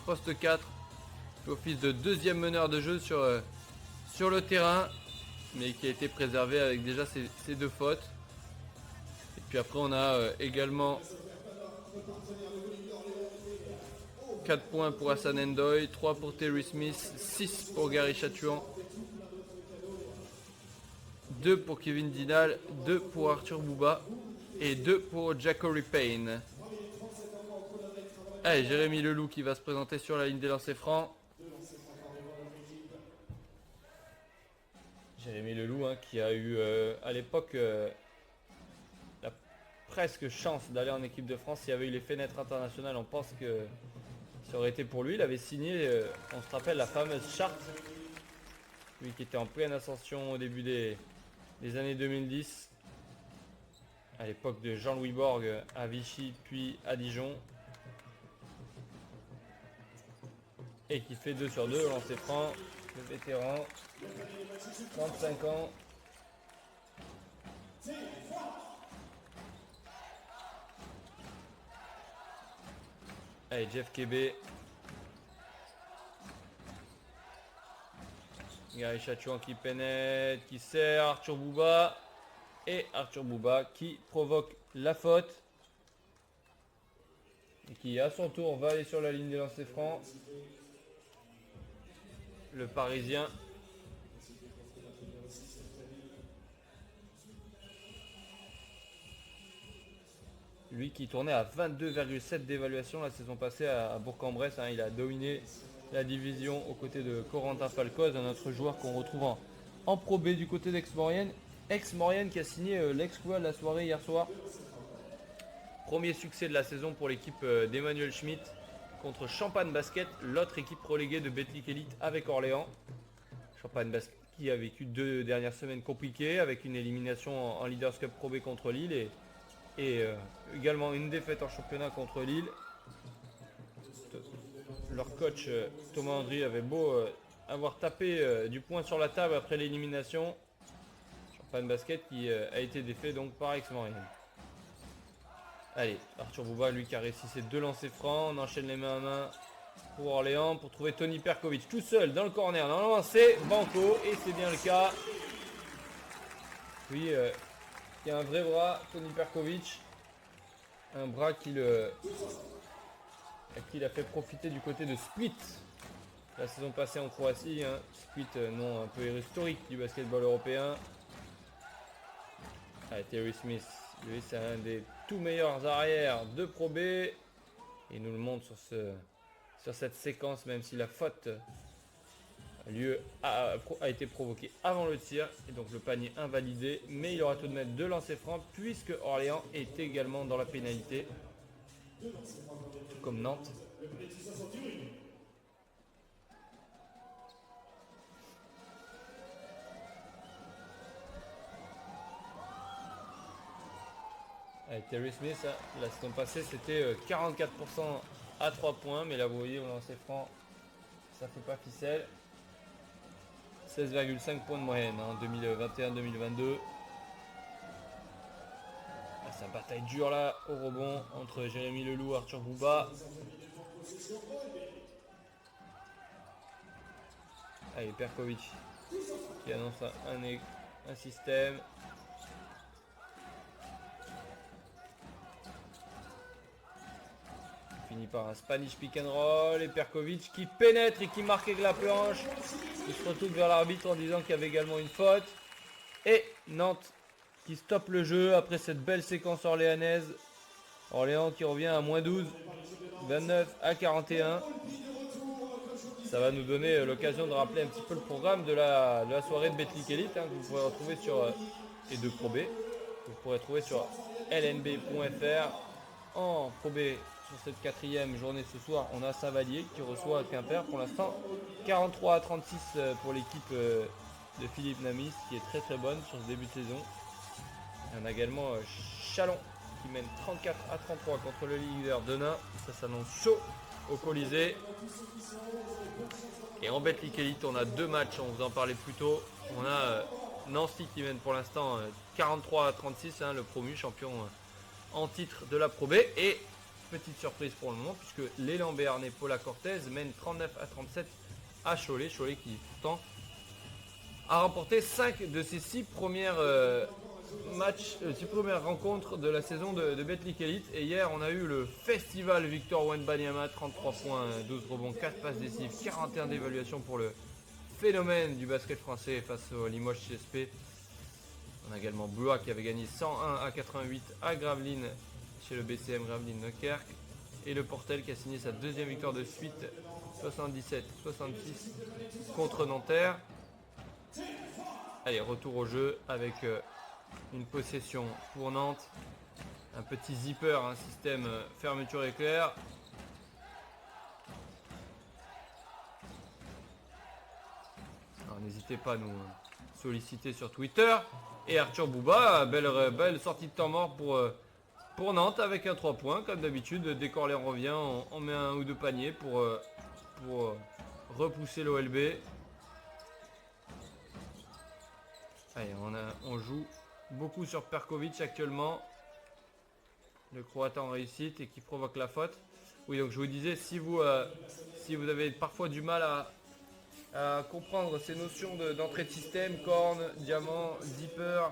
poste 4. Il fait office de deuxième meneur de jeu sur le terrain. Mais qui a été préservé avec déjà ses 2 fautes. Et puis après on a également 4 points pour Hassan Ndoye, 3 pour Terry Smith, 6 pour Gary Chatuan, 2 pour Kevin Dinal, 2 pour Arthur Bouba et 2 pour Jackory Payne. Allez, Jérémy Leloup qui va se présenter sur la ligne des lancers francs. Jérémy Leloup hein, qui a eu à l'époque la presque chance d'aller en équipe de France. S'il y avait eu les fenêtres internationales, on pense que ça aurait été pour lui. Il avait signé, on se rappelle, la fameuse charte. Lui qui était en pleine ascension au début des années 2010. À l'époque de Jean-Louis Borg à Vichy puis à Dijon. Et qui fait 2 sur 2, lancer franc, le vétéran, 35 ans. Allez, Jeff Kebe. Gary Chatuan qui pénètre, qui sert, Arthur Bouba. Et Arthur Bouba qui provoque la faute. Et qui à son tour va aller sur la ligne des lancers francs. Le Parisien. Lui qui tournait à 22,7 d'évaluation la saison passée à Bourg-en-Bresse. Hein, il a dominé la division aux côtés de Corentin Falcoz, un autre joueur qu'on retrouve en Pro B du côté d'Aix-Maurienne. Aix-Maurienne qui a signé l'exploit de la soirée hier soir. Premier succès de la saison pour l'équipe d'Emmanuel Schmitt contre Champagne Basket, l'autre équipe reléguée de Betclic Elite avec Orléans. Champagne Basket qui a vécu 2 dernières semaines compliquées avec une élimination en Leaders Cup Pro B contre Lille et également une défaite en championnat contre Lille. Leur coach Thomas Andry avait beau avoir tapé du poing sur la table après l'élimination. Champagne Basket qui a été défait donc par Aix-Maurienne. Allez, Arthur Bouba lui qui a réussi ses 2 lancers francs. On enchaîne les mains à main pour Orléans pour trouver Tony Perkovic tout seul dans le corner. Normalement c'est Banco et c'est bien le cas. Oui, il y a un vrai bras, Tony Perkovic. Un bras qu'il a fait profiter du côté de Split la saison passée en Croatie. Hein. Split, nom un peu historique du basketball européen. Ah, Terry Smith, lui c'est un des tout meilleurs arrières de Pro B. Il nous le montre sur cette séquence, même si la faute a été provoquée avant le tir. Et donc le panier invalidé. Mais il aura tout de même 2 lancers francs puisque Orléans est également dans la pénalité. Tout comme Nantes. Avec Terry Smith, la saison passée c'était 44% à 3 points, mais là vous voyez au lancer franc, ça fait pas ficelle. 16,5 points de moyenne en 2021-2022. C'est une bataille dure là au rebond entre Jérémy Leloup et Arthur Bouba. Allez, Perkovic qui annonce un système. Finit par un Spanish pick and roll et Perkovic qui pénètre et qui marque avec la planche. Il se retourne vers l'arbitre en disant qu'il y avait également une faute. Et Nantes qui stoppe le jeu après cette belle séquence orléanaise. Orléans qui revient à moins 12, 29 à 41. Ça va nous donner l'occasion de rappeler un petit peu le programme de la soirée de Betclic Elite que vous pourrez retrouver et de Pro B. Que vous pourrez trouver sur lnb.fr en Pro B. Sur cette 4e journée ce soir, on a Saint-Vallier qui reçoit Quimper. Pour l'instant, 43 à 36 pour l'équipe de Philippe Namis qui est très très bonne sur ce début de saison. On a également Chalon qui mène 34 à 33 contre le leader Denain. Ça s'annonce chaud au Colisée. Et en Betclic Elite, on a 2 matchs, on vous en parlait plus tôt. On a Nancy qui mène pour l'instant 43 à 36, le promu champion en titre de la Pro B. Et petite surprise pour le moment, puisque l'élan béarnais Paula Cortez mène 39 à 37 à Cholet. Cholet qui pourtant a remporté 5 de ses 6 premières rencontres de la saison de Betclic Elite. Et hier, on a eu le festival Victor Wembanyama, 33 points, 12 rebonds, 4 passes décisives, 41 d'évaluation pour le phénomène du basket français face au Limoges CSP. On a également Blois qui avait gagné 101 à 88 à Gravelines chez le BCM Gravelines Dunkerque. Et le Portel qui a signé sa 2e victoire de suite, 77-66 contre Nanterre. Allez, retour au jeu avec une possession pour Nantes. Un petit zipper, un système fermeture éclair. N'hésitez pas à nous solliciter sur Twitter. Et Arthur Bouba, belle sortie de temps mort pour Nantes avec un 3 points. Comme d'habitude, dès qu'Orléans revient, on met un ou 2 paniers pour repousser l'OLB. Allez, on joue beaucoup sur Perkovic actuellement. Le Croate en réussite et qui provoque la faute. Oui, donc je vous disais, si vous avez parfois du mal à comprendre ces notions d'entrée de système, corne, diamant, zipper,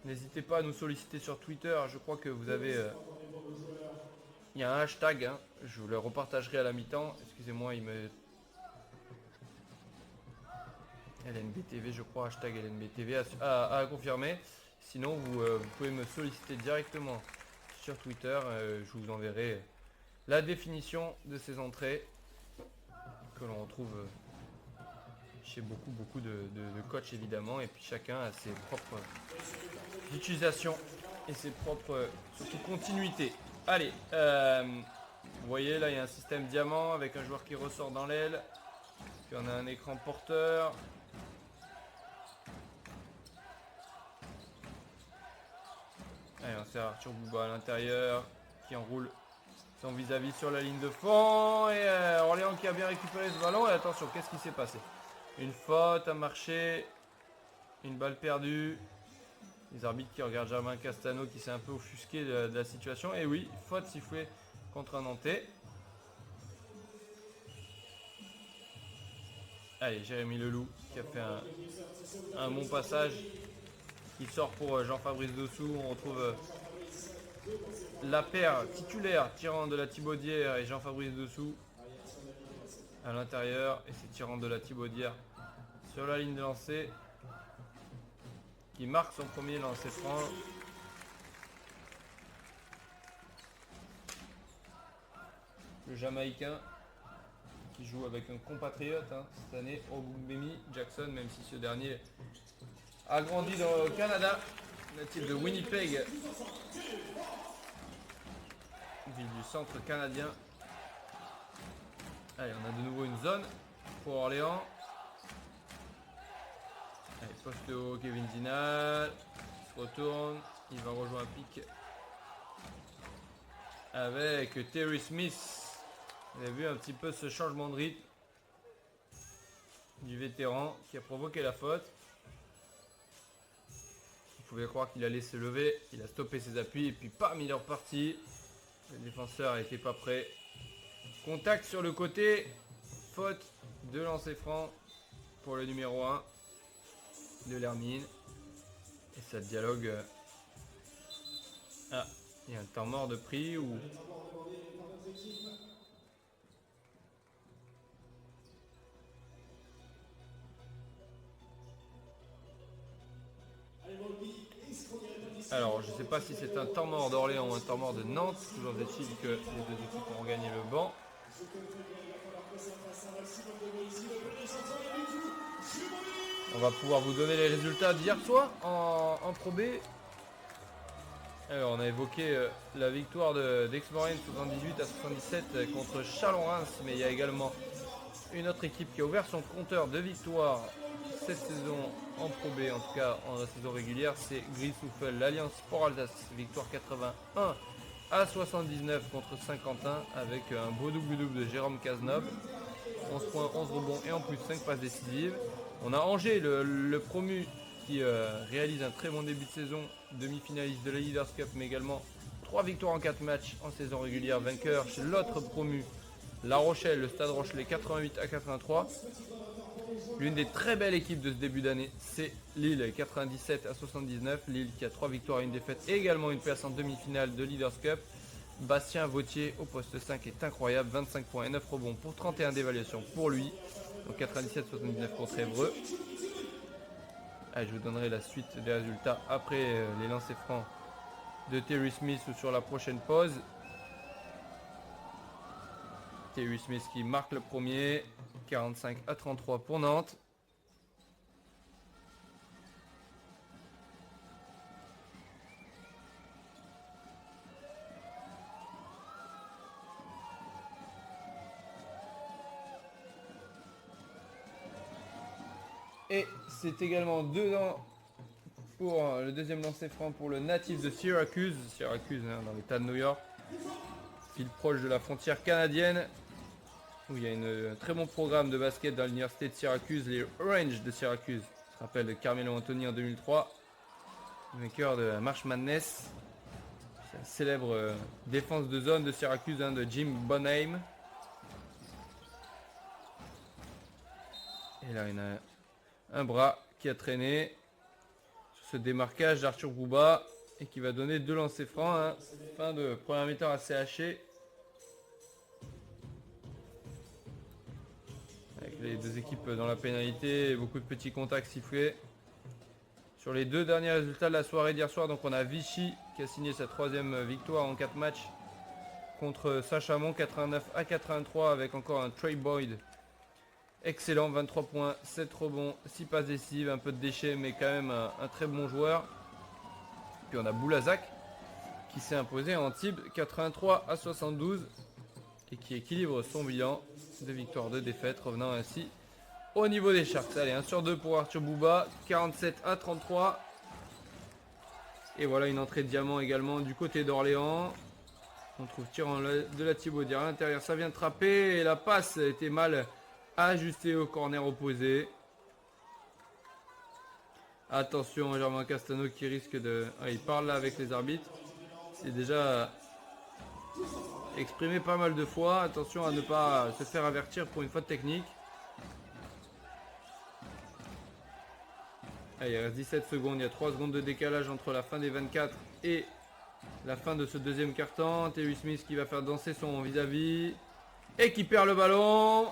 n'hésitez pas à nous solliciter sur Twitter. Je crois que vous avez... il y a un hashtag, je vous le repartagerai à la mi-temps. Excusez-moi, LNBTV, je crois, hashtag LNBTV à confirmer. Sinon, vous pouvez me solliciter directement sur Twitter. Je vous enverrai la définition de ces entrées. que l'on retrouve chez beaucoup de coachs évidemment, et puis chacun a ses propres utilisations et ses propres surtout continuités. Allez, vous voyez là il y a un système diamant avec un joueur qui ressort dans l'aile, puis on a un écran porteur. Allez, on sert Arthur Bouba à l'intérieur qui enroule son vis-à-vis sur la ligne de fond, et Orléans qui a bien récupéré ce ballon. Et attention, qu'est-ce qui s'est passé? Une faute, un marché, une balle perdue. Les arbitres qui regardent Germain Castano qui s'est un peu offusqué de la situation. Et oui, faute sifflée contre un Nantais. Allez, Jérémy Leloup qui a fait un bon passage. Il sort pour Jean-Fabrice Dossou. On retrouve la paire titulaire tirant de la Thibaudière et Jean-Fabrice Dossou à l'intérieur. Et c'est tirant de la Thibaudière sur la ligne de lancer qui marque son premier lancer franc. Le Jamaïcain qui joue avec un compatriote cette année, Ogunbemi Jackson, même si ce dernier a grandi dans le Canada, natif de Winnipeg, ville du centre canadien. Allez, on a de nouveau une zone pour Orléans. Allez, poste haut, Kevin Zinal se retourne, il va rejoindre un pic avec Terry Smith. Vous avez vu un petit peu ce changement de rythme du vétéran qui a provoqué la faute. Vous pouvez croire qu'il allait se lever, il a stoppé ses appuis et puis bam, il est reparti. Le défenseur n'était pas prêt. Contact sur le côté, faute de lancer franc pour le numéro 1 de l'Hermine. Et ça dialogue. Ah, il y a un temps mort de prix ou... Alors, je ne sais pas si c'est un temps mort d'Orléans ou un temps mort de Nantes. Toujours est-il que les deux équipes ont gagné le banc. On va pouvoir vous donner les résultats d'hier soir en Pro B. Alors, on a évoqué la victoire d'Aix-Maurienne 78 à 77 contre Chalon-Reims, mais il y a également une autre équipe qui a ouvert son compteur de victoires cette saison en Pro B, en tout cas en saison régulière, c'est Gris-Souffel, l'Alliance Sport Alsace, victoire 81 à 79 contre Saint-Quentin avec un beau double-double de Jérôme Cazeneuve, 11 points, 11 rebonds et en plus 5 passes décisives. On a Angers, le promu, qui réalise un très bon début de saison, demi-finaliste de la Leaders Cup, mais également 3 victoires en 4 matchs en saison régulière, vainqueur chez l'autre promu, La Rochelle, le Stade Rochelet, 88 à 83. L'une des très belles équipes de ce début d'année, c'est Lille, 97 à 79. Lille qui a 3 victoires et une défaite et également une place en demi-finale de Leaders Cup. Bastien Vautier au poste 5 est incroyable, 25 points et 9 rebonds pour 31 d'évaluation pour lui. Donc 97-79 contre Évreux. Allez, je vous donnerai la suite des résultats après les lancers francs de Terry Smith ou sur la prochaine pause. Terry Smith qui marque le premier, 45 à 33 pour Nantes. Et c'est également 2 pour le deuxième lancer franc pour le natif de Syracuse. Syracuse dans l'état de New York. Ville proche de la frontière canadienne. Où il y a un très bon programme de basket dans l'université de Syracuse, les Orange de Syracuse. Ça se rappelle de Carmelo Anthony en 2003. Vainqueur de la March Madness. C'est la célèbre défense de zone de Syracuse de Jim Bonheim. Et là, il y a un bras qui a traîné sur ce démarquage d'Arthur Bouba et qui va donner 2 lancers francs. Fin de première mi-temps assez hachée. Avec les deux équipes dans la pénalité et beaucoup de petits contacts sifflés. Sur les 2 derniers résultats de la soirée d'hier soir, donc on a Vichy qui a signé sa 3e victoire en 4 matchs contre Saint-Chamond, 89 à 83 avec encore un Trey Boyd Excellent, 23 points, 7 rebonds, 6 passes décisives, un peu de déchets, mais quand même un très bon joueur. Puis on a Boulazac qui s'est imposé en Tibes 83 à 72 et qui équilibre son bilan de victoire, de défaite, revenant ainsi au niveau des Sharks. Allez, 1 sur 2 pour Arthur Bouba, 47 à 33. Et voilà une entrée de diamant également du côté d'Orléans. On trouve tirant de la Thibaudière à l'intérieur, ça vient de trapper et la passe était mal ajustée au corner opposé. Attention à Germain Castano qui risque de... Ah, il parle là avec les arbitres. C'est déjà exprimé pas mal de fois. Attention à ne pas se faire avertir pour une faute technique. Allez, il reste 17 secondes. Il y a 3 secondes de décalage entre la fin des 24 et la fin de ce deuxième quart-temps. Terry Smith qui va faire danser son vis-à-vis. Et qui perd le ballon.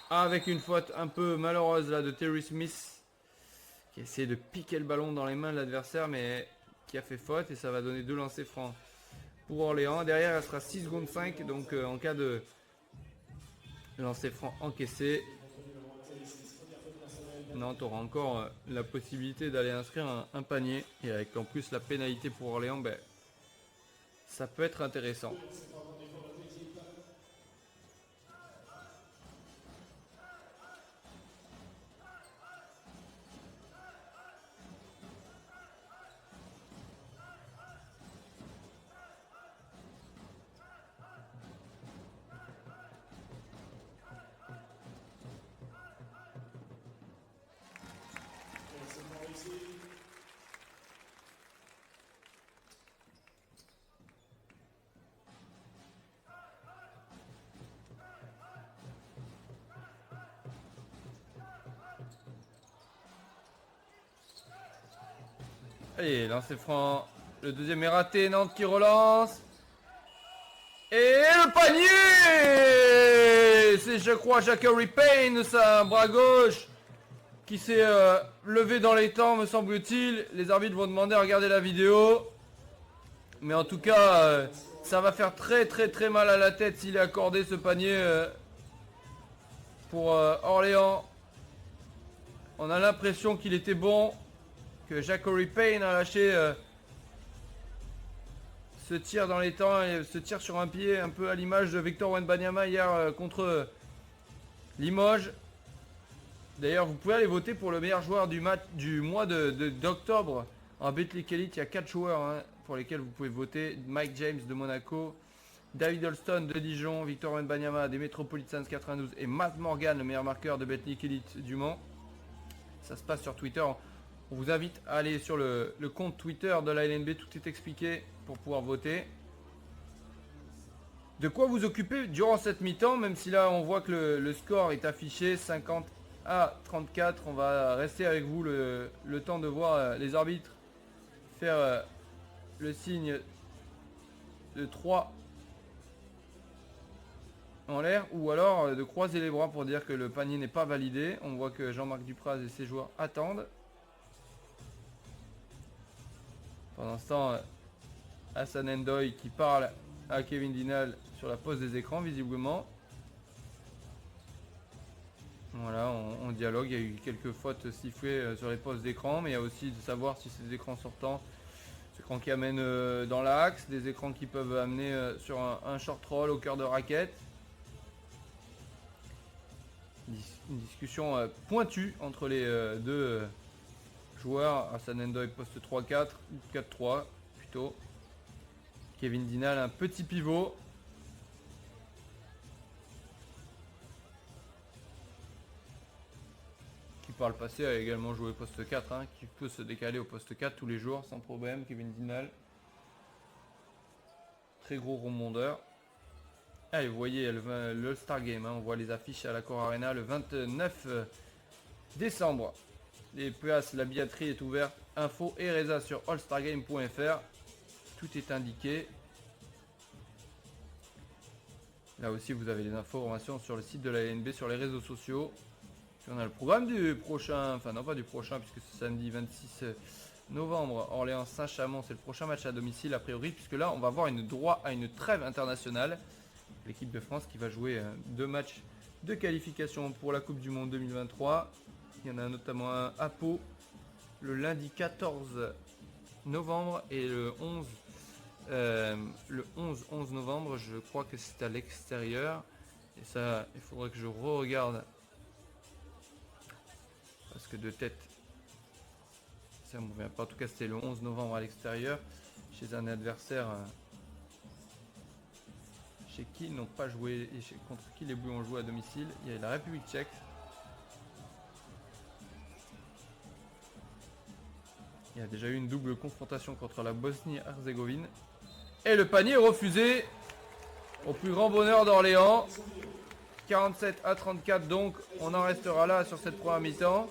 Avec une faute un peu malheureuse là de Terry Smith. Qui essaie de piquer le ballon dans les mains de l'adversaire. Mais qui a fait faute. Et ça va donner 2 lancers francs pour Orléans. Derrière, il restera 6 secondes 5. Donc en cas de lancer franc encaissé, Nantes aura encore la possibilité d'aller inscrire un panier. Et avec en plus la pénalité pour Orléans, ben, ça peut être intéressant. Allez, lancer franc. Le deuxième est raté. Nantes qui relance. Et le panier! C'est, je crois, Jackery Payne, ça, bras gauche, qui s'est levé dans les temps, me semble-t-il. Les arbitres vont demander à regarder la vidéo. Mais en tout cas, ça va faire très mal à la tête s'il est accordé ce panier pour Orléans. On a l'impression qu'il était bon, que Jackery Payne a lâché ce tir dans les temps et ce tir sur un pied, un peu à l'image de Victor Wembanyama hier contre Limoges. D'ailleurs, vous pouvez aller voter pour le meilleur joueur du mois d'octobre. En Betclic Elite, il y a 4 joueurs pour lesquels vous pouvez voter. Mike James de Monaco, David Holston de Dijon, Victor Wembanyama des Metropolitans 92 et Matt Morgan, le meilleur marqueur de Betclic Elite du Mans. Ça se passe sur Twitter. On vous invite à aller sur le compte Twitter de la LNB, tout est expliqué pour pouvoir voter. De quoi vous occuper durant cette mi-temps, même si là on voit que le score est affiché 50 à 34. On va rester avec vous le temps de voir les arbitres faire le signe de 3 en l'air ou alors de croiser les bras pour dire que le panier n'est pas validé. On voit que Jean-Marc Dupraz et ses joueurs attendent. Pendant ce temps, Hassan Ndoye qui parle à Kevin Dinal sur la pose des écrans visiblement. Voilà, on dialogue. Il y a eu quelques fautes sifflées sur les poses d'écran, mais il y a aussi de savoir si c'est des écrans sortants, des écrans qui amènent dans l'axe, des écrans qui peuvent amener sur un short roll au cœur de raquette. Une discussion pointue entre les deux joueurs. Hassan Ndoye poste 3-4 ou 4-3 plutôt. Kevin Dinal, un petit pivot. Qui par le passé a également joué poste 4, qui peut se décaler au poste 4 tous les jours sans problème. Kevin Dinal. Très gros rebondeur. Allez, vous voyez le All-Star Game, on voit les affiches à l'Accor Arena le 29 décembre. Les places, la billetterie est ouverte. Info et résa sur allstargame.fr. Tout est indiqué. Là aussi, vous avez les informations sur le site de la LNB, sur les réseaux sociaux. Puis on a le programme du prochain, enfin non pas du prochain, puisque c'est samedi 26 novembre, Orléans-Saint-Chamond, c'est le prochain match à domicile a priori, puisque là, on va avoir droit à une trêve internationale. L'équipe de France qui va jouer 2 matchs de qualification pour la Coupe du Monde 2023. Il y en a notamment un à Pau le lundi 14 novembre et le 11 novembre, je crois que c'est à l'extérieur. Et ça, il faudrait que je re-regarde. Parce que de tête, ça ne me revient pas. En tout cas, c'était le 11 novembre à l'extérieur. Chez un adversaire chez qui ils n'ont pas joué. Et contre qui les Bleus ont joué à domicile. Il y a la République tchèque. Il y a déjà eu une double confrontation contre la Bosnie-Herzégovine. Et le panier est refusé au plus grand bonheur d'Orléans. 47-34, donc on en restera là sur cette première mi-temps.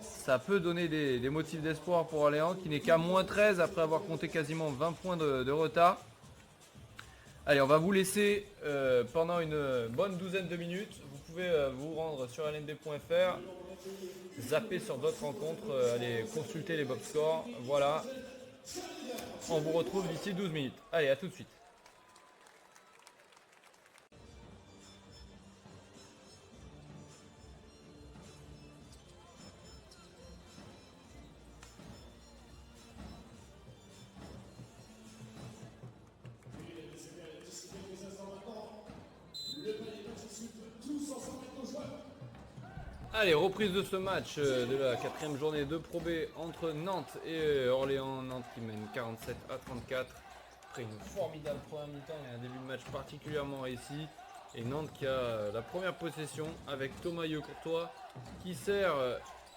Ça peut donner des motifs d'espoir pour Orléans qui n'est qu'à moins 13 après avoir compté quasiment 20 points de retard. Allez, on va vous laisser pendant une bonne douzaine de minutes. Vous pouvez vous rendre sur lnd.fr, zapper sur d'autres rencontres, aller consulter les box scores. Voilà. On vous retrouve d'ici 12 minutes. Allez, à tout de suite. Allez, reprise de ce match de la 4e journée de Pro B entre Nantes et Orléans. Nantes qui mène 47-34. Après une formidable première mi-temps et un début de match particulièrement réussi. Et Nantes qui a la première possession avec Thomas Courtois qui sert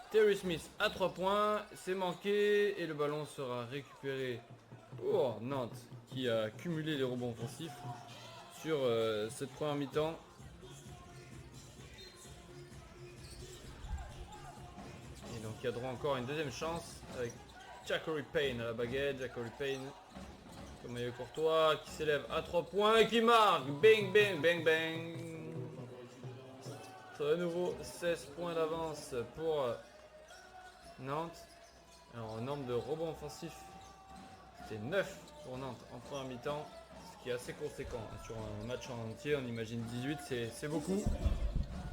Terry Smith à 3 points. C'est manqué et le ballon sera récupéré pour Nantes qui a cumulé les rebonds offensifs sur cette première mi-temps. Et donc il y a droit encore à une deuxième chance avec Jackory Payne à la baguette. Jackory Payne, Thomas Courtois qui s'élève à 3 points et qui marque. Bang, bang, bang, bang. De nouveau 16 points d'avance pour Nantes. Alors en nombre de rebonds offensifs, c'était 9 pour Nantes en première mi-temps, ce qui est assez conséquent. Sur un match en entier, on imagine 18, c'est beaucoup.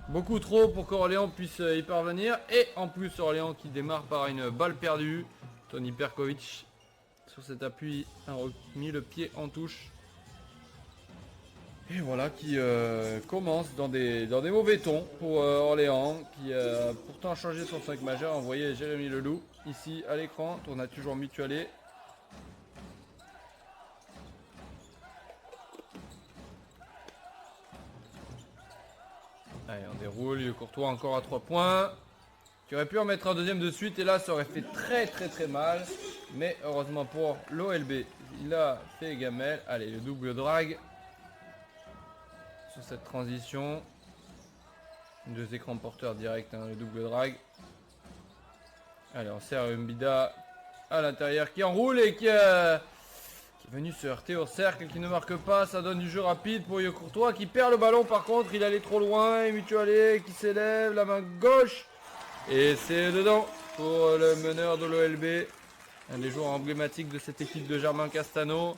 Beaucoup trop pour qu'Orléans puisse y parvenir. Et en plus Orléans qui démarre par une balle perdue. Tony Perkovic sur cet appui a remis le pied en touche. Et voilà qui commence dans des mauvais tons pour Orléans. Qui a pourtant changé son 5 majeur. Envoyé Jérémy Leloup ici à l'écran. On a toujours mutualé. Allez, on déroule, Courtois encore à 3 points. Qui aurait pu en mettre un deuxième de suite et là ça aurait fait très mal. Mais heureusement pour l'OLB, il a fait gamelle. Allez, le double drag sur cette transition. Deux écrans porteurs directs, hein, le double drag. Allez, on sert Mbida à l'intérieur qui enroule et qui est venu se heurter au cercle, qui ne marque pas. Ça donne du jeu rapide pour Courtois qui perd le ballon. Par contre, il allait trop loin. Et Mutualé qui s'élève, la main gauche. Et c'est dedans pour le meneur de l'OLB. Un des joueurs emblématiques de cette équipe de Germain Castano.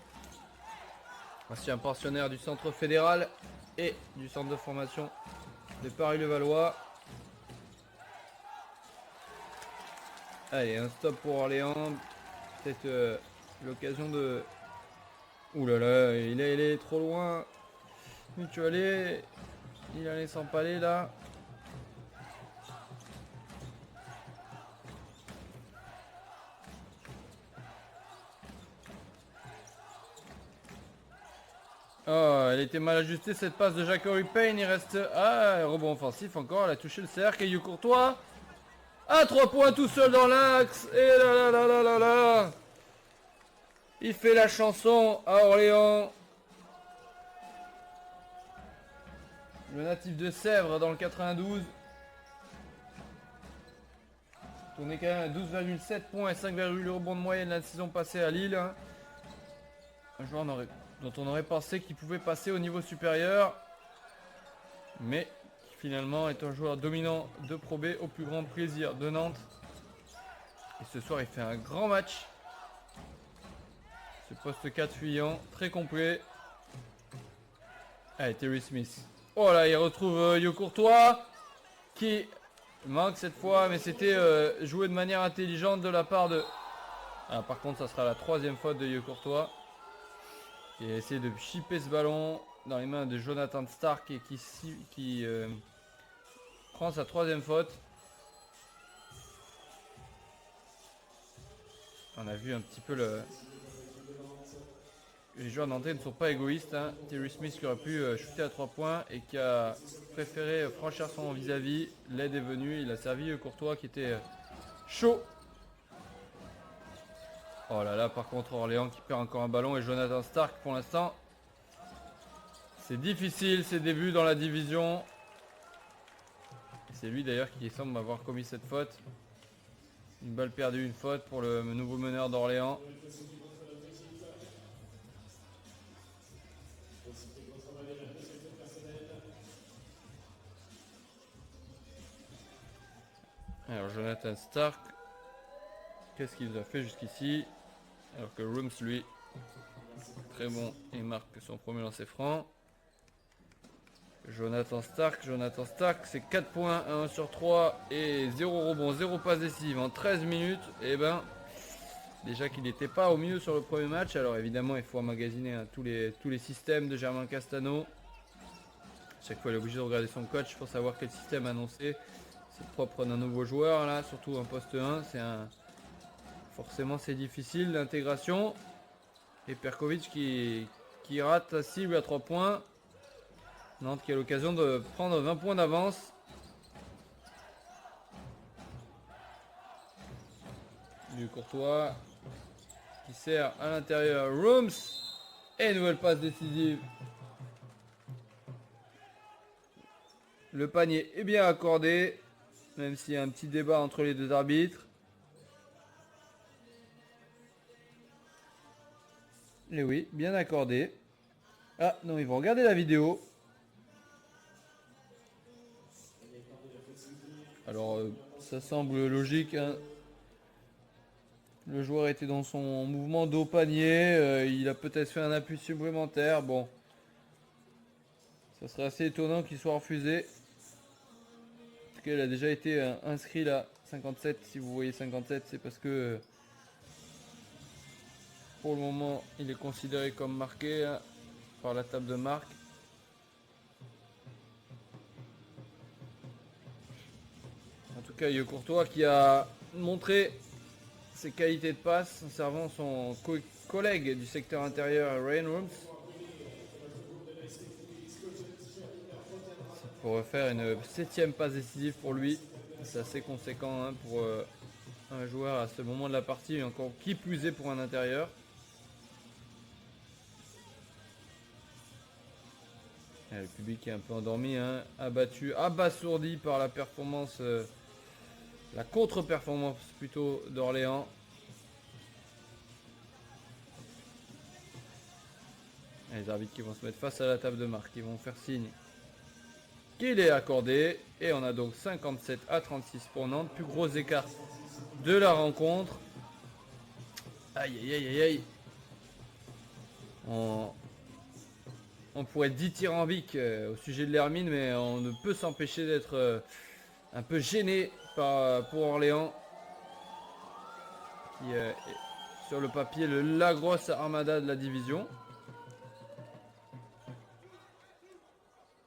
Ancien pensionnaire du centre fédéral et du centre de formation de Paris-Levallois. Allez, un stop pour Orléans. Peut-être l'occasion de... Ouh là là, il est allé trop loin. Mutualé, il allait s'empaler là. Oh, elle était mal ajustée cette passe de Jackory Payne. Il reste... Ah, rebond offensif encore. Elle a touché le cercle. Et Courtois à 3 points tout seul dans l'axe. Et là là là là là là. Il fait la chanson à Orléans. Le natif de Sèvres dans le 92. On est quand même à 12,7 points et 5,8 rebonds de moyenne la saison passée à Lille. Un joueur dont on aurait pensé qu'il pouvait passer au niveau supérieur. Mais qui finalement est un joueur dominant de Pro B au plus grand plaisir de Nantes. Et ce soir il fait un grand match. Ce poste 4 fuyant, très complet. Allez, Terry Smith. Oh là, il retrouve Yo Courtois qui manque cette fois, mais c'était joué de manière intelligente de la part de... Ah, par contre, ça sera la 3e faute de Yo Courtois qui a essayé de chipper ce ballon dans les mains de Jonathan Stark et qui prend sa 3e faute. On a vu un petit peu les joueurs nantais ne sont pas égoïstes. Hein. Terry Smith qui aurait pu shooter à 3 points et qui a préféré franchir son vis-à-vis. L'aide est venue, il a servi Courtois qui était chaud. Oh là là, par contre Orléans qui perd encore un ballon et Jonathan Stark pour l'instant. C'est difficile ses débuts dans la division. C'est lui d'ailleurs qui semble avoir commis cette faute. Une balle perdue, une faute pour le nouveau meneur d'Orléans. Alors Jonathan Stark, qu'est-ce qu'il nous a fait jusqu'ici? Alors que Rooms lui, très bon et marque son premier lancer franc. Jonathan Stark, c'est 4 points, 1 sur 3 et 0 rebond, 0 passe décisive en 13 minutes. Et ben, déjà qu'il n'était pas au mieux sur le premier match. Alors évidemment, il faut emmagasiner hein, tous les systèmes de Germain Castano. Chaque fois, il est obligé de regarder son coach pour savoir quel système annoncer. C'est propre d'un nouveau joueur là, surtout en poste 1. Forcément, c'est difficile l'intégration. Et Perkovic qui rate sa cible à 3 points. Nantes qui a l'occasion de prendre 20 points d'avance. Du Courtois qui sert à l'intérieur. Rooms et nouvelle passe décisive. Le panier est bien accordé, même s'il y a un petit débat entre les deux arbitres. Et oui, bien accordé. Ah non, ils vont regarder la vidéo. Alors, ça semble logique. Hein. Le joueur était dans son mouvement dos panier. Il a peut-être fait un appui supplémentaire. Bon. Ça serait assez étonnant qu'il soit refusé. En tout cas, il a déjà été inscrit là. 57. Si vous voyez 57, c'est parce que pour le moment, il est considéré comme marqué hein, par la table de marque. En tout cas, Yo Courtois qui a montré ses qualités de passe en servant son collègue du secteur intérieur, Ryan Rooms. Pour faire une 7e passe décisive pour lui. C'est assez conséquent hein, pour un joueur à ce moment de la partie, et encore qui plus est pour un intérieur. Et le public est un peu endormi, hein, abattu, abasourdi par la performance, la contre-performance plutôt d'Orléans. Les arbitres qui vont se mettre face à la table de marque, ils vont faire signe qu'il est accordé. Et on a donc 57 à 36 pour Nantes. Plus gros écart de la rencontre. Aïe aïe aïe aïe aïe. On pourrait être dithyrambique au sujet de l'Hermine, mais on ne peut s'empêcher d'être un peu gêné pour Orléans. Qui est sur le papier la grosse armada de la division.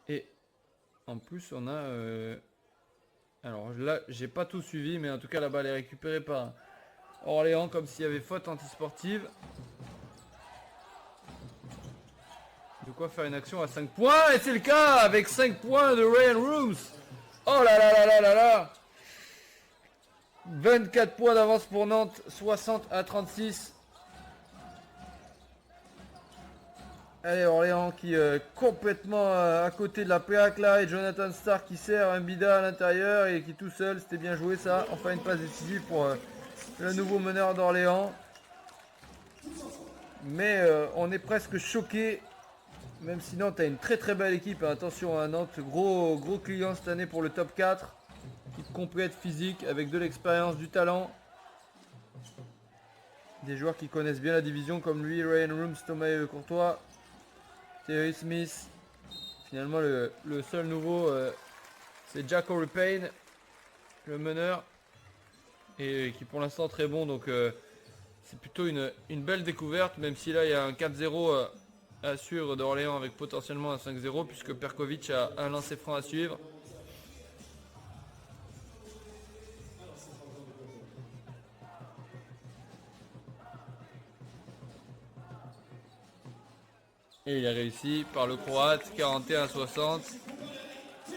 Et en plus on a... alors là j'ai pas tout suivi, mais en tout cas la balle est récupérée par Orléans comme s'il y avait faute antisportive. De quoi faire une action à 5 points. Et c'est le cas avec 5 points de Ryan Rooms. Oh là là là là là là. 24 points d'avance pour Nantes, 60 à 36. Allez, Orléans qui est complètement à côté de la plaque là. Et Jonathan Stark qui sert un bida à l'intérieur et qui tout seul, c'était bien joué ça. Enfin une passe décisive pour le nouveau meneur d'Orléans. Mais on est presque choqué. Même si Nantes a une très très belle équipe. Attention à Nantes, gros client cette année pour le top 4. Équipe complète, physique, avec de l'expérience, du talent. Des joueurs qui connaissent bien la division comme lui, Ryan Rooms, Thomas Courtois, Terry Smith, Finalement, le seul nouveau, c'est Jacko Payne, le meneur, et qui pour l'instant très bon. Donc c'est plutôt une belle découverte, même si là il y a un 4-0 à suivre d'Orléans avec potentiellement un 5-0, puisque Perkovic a un lancer franc à suivre. Et il a réussi par le Croate, 41-60.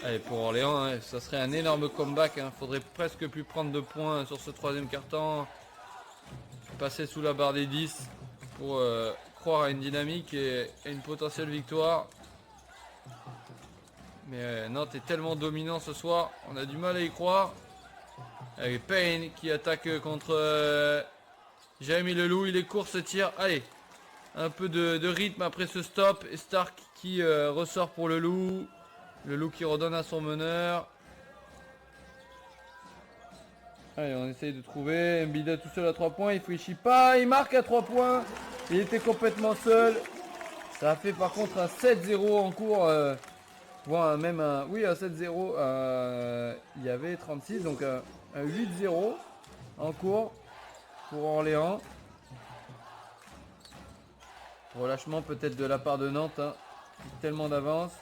Allez, pour Orléans, hein, ça serait un énorme comeback. Hein. Faudrait presque plus prendre de points sur ce troisième quart-temps. Passer sous la barre des 10 pour croire à une dynamique et une potentielle victoire. Mais Nantes est tellement dominant ce soir, on a du mal à y croire. Avec Payne qui attaque contre Jérémy Leloup, il est court ce tir. Allez, un peu de rythme après ce stop. Et Stark qui ressort pour Leloup. Leloup qui redonne à son meneur. Allez, on essaye de trouver. Mbida tout seul à 3 points. Il fléchit pas. Il marque à 3 points. Il était complètement seul. Ça a fait par contre un 7-0 en cours. Voire même un. Oui, un 7-0. Il y avait 36. Donc un 8-0 en cours pour Orléans. Relâchement peut-être de la part de Nantes. Hein. Tellement d'avance.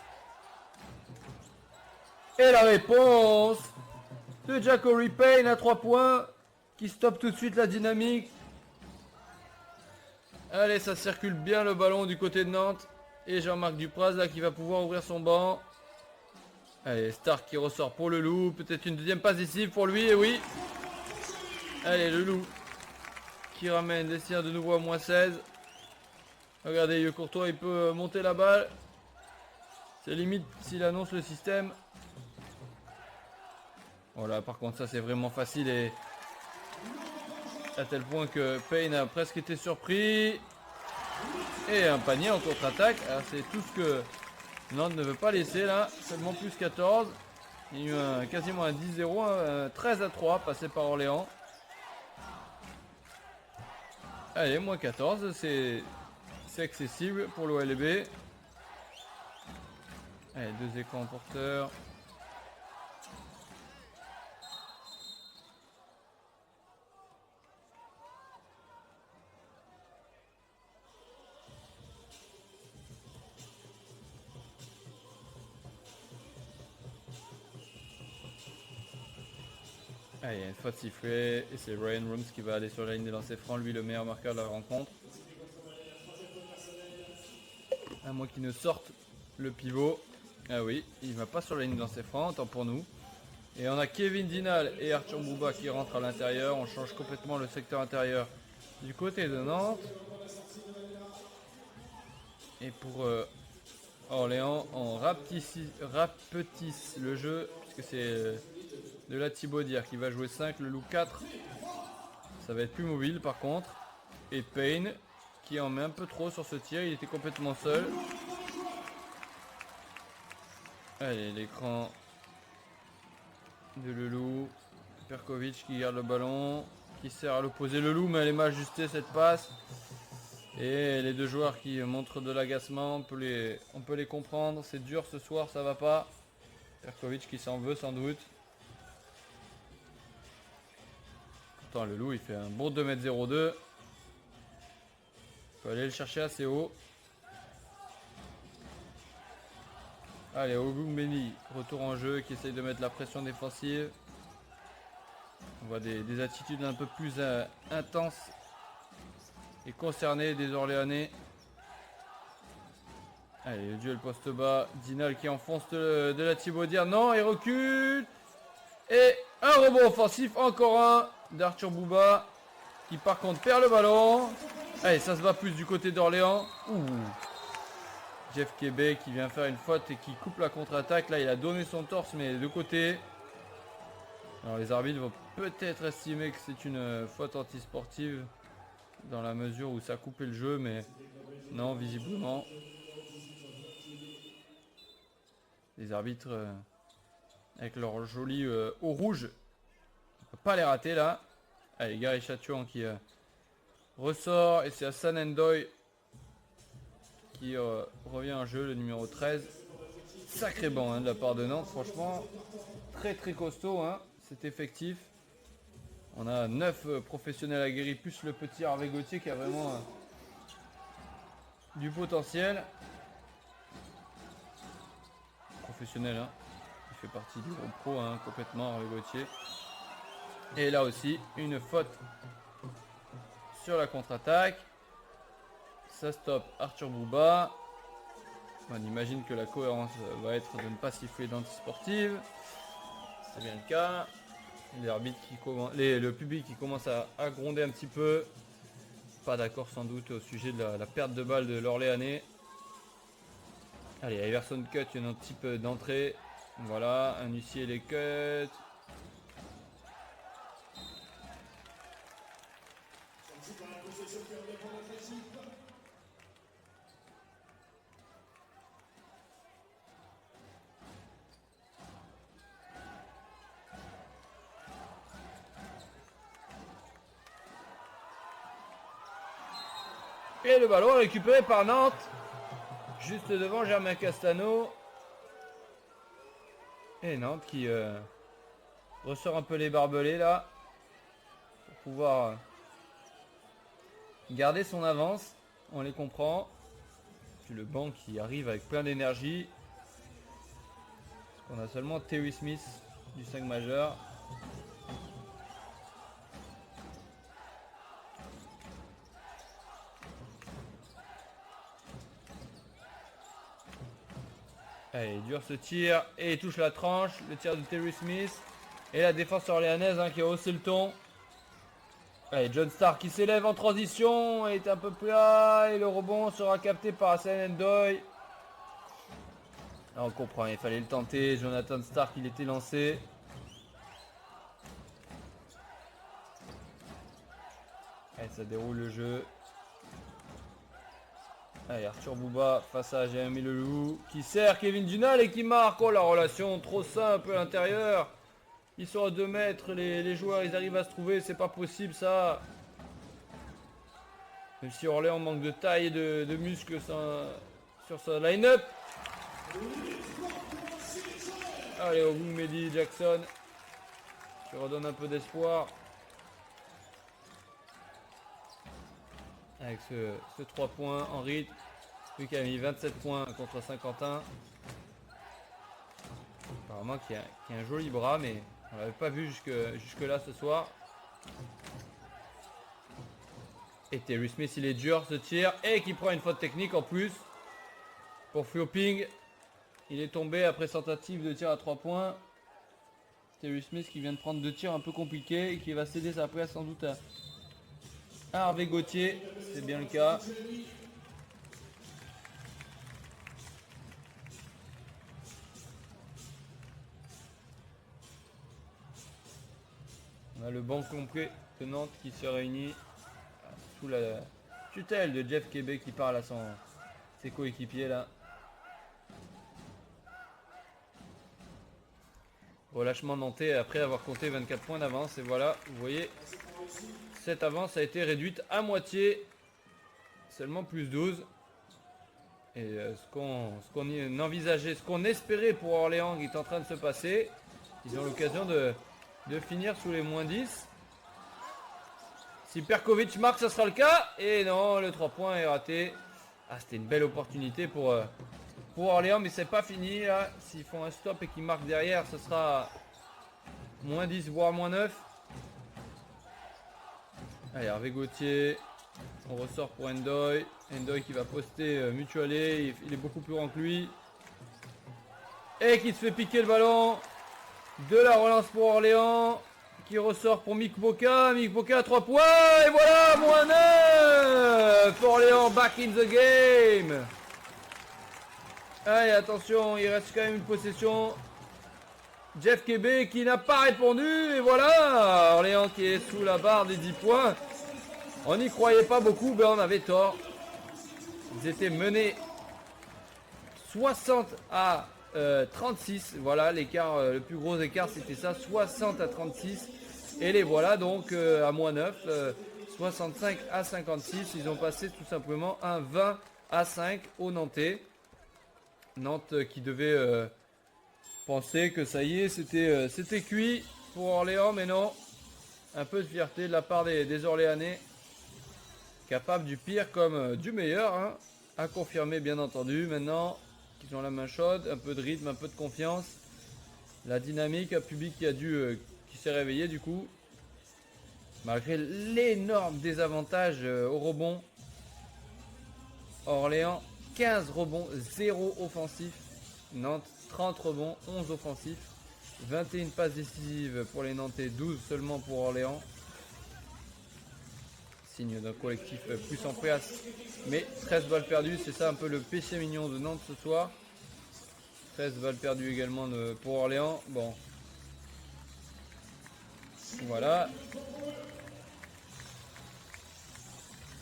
Et la réponse de Jacko Payne à 3 points. Qui stoppe tout de suite la dynamique. Allez, ça circule bien le ballon du côté de Nantes. Et Jean-Marc Dupraz là qui va pouvoir ouvrir son banc. Allez, Stark qui ressort pour le loup. Peut-être une deuxième passe décisive pour lui. Et oui. Allez, le loup qui ramène les siens de nouveau à moins 16. Regardez, Yeux Courtois, il peut monter la balle. C'est limite s'il annonce le système. Voilà, par contre, ça c'est vraiment facile et à tel point que Payne a presque été surpris. Et un panier en contre-attaque. C'est tout ce que Nantes ne veut pas laisser là. Seulement plus 14. Il y a eu quasiment un 10-0, un 13-3 passé par Orléans. Allez, moins 14, c'est accessible pour l'OLB. Allez, 2 écrans en porteur. Allez, il y a une faute sifflée et c'est Ryan Rooms qui va aller sur la ligne des lancers francs, lui le meilleur marqueur de la rencontre. À moins qu'il ne sorte le pivot. Ah oui, il va pas sur la ligne de lancer franc, tant pour nous. Et on a Kevin Dinal et Arthur Bouba qui rentrent à l'intérieur. On change complètement le secteur intérieur du côté de Nantes. Et pour Orléans, on rapetisse le jeu, puisque c'est de la Thibaudière qui va jouer 5, le loup 4. Ça va être plus mobile par contre. Et Payne qui en met un peu trop sur ce tir, il était complètement seul. Allez, l'écran de Leloup. Perkovic qui garde le ballon, qui sert à l'opposé Leloup, mais elle est mal ajustée cette passe. Et les deux joueurs qui montrent de l'agacement, on peut les comprendre. C'est dur ce soir, ça va pas. Perkovic qui s'en veut sans doute. Pourtant Leloup il fait un bon 2m02. Faut aller le chercher assez haut. Allez, Ogunbeni, retour en jeu, qui essaye de mettre la pression défensive. On voit des attitudes un peu plus intenses et concernées des Orléanais. Allez, le duel poste bas. Dinal qui enfonce de la Thibaudière. Non, il recule. Et un rebond offensif, encore un d'Arthur Bouba, qui par contre perd le ballon. Allez, ça se bat plus du côté d'Orléans. Jeff Québec qui vient faire une faute et qui coupe la contre-attaque. Là, il a donné son torse, mais de côté. Alors, les arbitres vont peut-être estimer que c'est une faute antisportive dans la mesure où ça a coupé le jeu, mais non, visiblement. Les arbitres, avec leur joli haut rouge, on peut pas les rater là. Allez, Gary Chatouan qui ressort et c'est Hassan Ndoye qui revient en jeu, le numéro 13. Sacré banc de la part de Nantes, franchement. Très très costaud, cet effectif. On a 9 professionnels aguerris, plus le petit Hervé Gauthier qui a vraiment du potentiel. Professionnel, il fait partie du groupe pro, complètement, Hervé Gauthier. Et là aussi, une faute sur la contre-attaque. Ça stoppe Arthur Bouba. On imagine que la cohérence va être de ne pas siffler d'antisportive. C'est bien le cas. Le public qui commence à gronder un petit peu. Pas d'accord sans doute au sujet de la perte de balle de l'Orléanais. Allez, Iverson cut, il y a un type d'entrée. Voilà, un huissier les cut. Et le ballon récupéré par Nantes. Juste devant Germain Castano. Et Nantes qui ressort un peu les barbelés là. Pour pouvoir garder son avance. On les comprend. Puis le banc qui arrive avec plein d'énergie. On a seulement Terry Smith du 5 majeur. Allez, dur ce tir et il touche la tranche, le tir de Terry Smith. Et la défense orléanaise qui a haussé le ton. Allez, John Stark qui s'élève en transition, est un peu plat et le rebond sera capté par Hassan Ndoye. Là on comprend, il fallait le tenter, Jonathan Stark il était lancé. Allez, ça déroule le jeu. Allez, Arthur Bouba face à Jérémy Leloup qui sert Kevin Dunal et qui marque. Oh, la relation trop simple à l'intérieur. Ils sont à 2 mètres, les joueurs ils arrivent à se trouver, c'est pas possible ça. Même si Orléans manque de taille et de muscles sur sa line-up. Allez, au bout, Mehdi Jackson qui redonne un peu d'espoir. Avec ce 3 points en rythme. Lui qui a mis 27 points contre Saint-Quentin. Apparemment qui a un joli bras, mais on l'avait pas vu jusque là ce soir. Et Terry Smith il est dur ce tir. Et qui prend une faute technique en plus. Pour Flioping. Il est tombé après tentative de tir à 3 points. Terry Smith qui vient de prendre 2 tirs un peu compliqués. Et qui va céder sa place sans doute à Hervé Gauthier, c'est bien le cas. On a le banc complet de Nantes qui se réunit sous la tutelle de Jeff Kébé qui parle à ses coéquipiers là. Relâchement nantais après avoir compté 24 points d'avance et voilà, vous voyez, cette avance a été réduite à moitié, seulement plus 12. Et ce qu'on envisageait, ce qu'on espérait pour Orléans qui est en train de se passer, ils ont l'occasion de finir sous les moins 10. Si Perkovic marque, ça sera le cas. Et non, le 3 points est raté. Ah, c'était une belle opportunité pour Orléans, mais c'est pas fini là. S'ils font un stop et qu'ils marquent derrière, ce sera moins 10 voire moins 9. Allez, Hervé Gauthier, on ressort pour Ndoye. Ndoye qui va poster Mutualé, il est beaucoup plus grand que lui. Et qui se fait piquer le ballon. De la relance pour Orléans, qui ressort pour Mick Boka. Mick Boka à 3 points, et voilà, moins 9. Orléans back in the game. Allez, attention, il reste quand même une possession. Jeff Kébé qui n'a pas répondu. Et voilà, Orléans qui est sous la barre des 10 points. On n'y croyait pas beaucoup, mais on avait tort. Ils étaient menés 60 à 36. Voilà, l'écart, le plus gros écart c'était ça, 60 à 36. Et les voilà donc à moins 9, 65 à 56. Ils ont passé tout simplement un 20 à 5 au Nantais. Nantes qui devait penser que ça y est, c'était cuit pour Orléans, mais non. Un peu de fierté de la part des Orléanais. Capables du pire comme du meilleur, hein. À confirmer bien entendu. Maintenant qu'ils ont la main chaude, un peu de rythme, un peu de confiance. La dynamique, un public qui s'est réveillé du coup. Malgré l'énorme désavantage au rebond. Orléans, 15 rebonds, 0 offensif. Nantes, 30 rebonds, 11 offensifs. 21 passes décisives pour les Nantais, 12 seulement pour Orléans. Signe d'un collectif plus en préas. Mais 13 balles perdues, c'est ça un peu le péché mignon de Nantes ce soir. 13 balles perdues également pour Orléans. Bon. Voilà.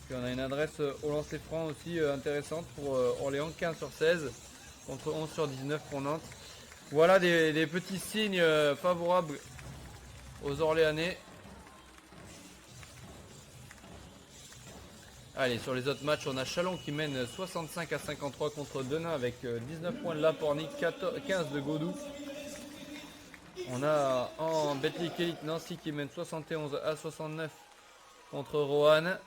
Puis on a une adresse au lancer franc aussi intéressante pour Orléans, 15 sur 16 contre 11 sur 19 pour Nantes. Voilà des petits signes favorables aux Orléanais. Allez, sur les autres matchs, on a Chalon qui mène 65-53 contre Denain avec 19 points de Lapornic, 15 de Godou. On a en Betclic Elite Nancy qui mène 71-69 contre Roanne.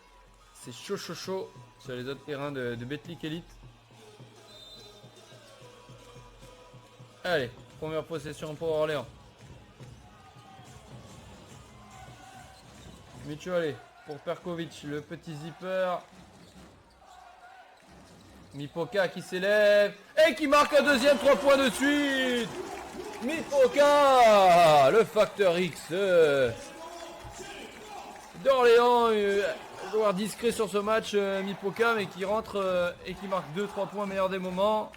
C'est chaud sur les autres terrains de Betclic Elite. Allez, première possession pour Orléans. Mutualé pour Perkovic, le petit zipper. Mipoka qui s'élève et qui marque un deuxième 3 points de suite. Mipoka, le facteur X d'Orléans, joueur discret sur ce match, Mipoka, mais qui rentre et qui marque 2-3 points, meilleur des moments.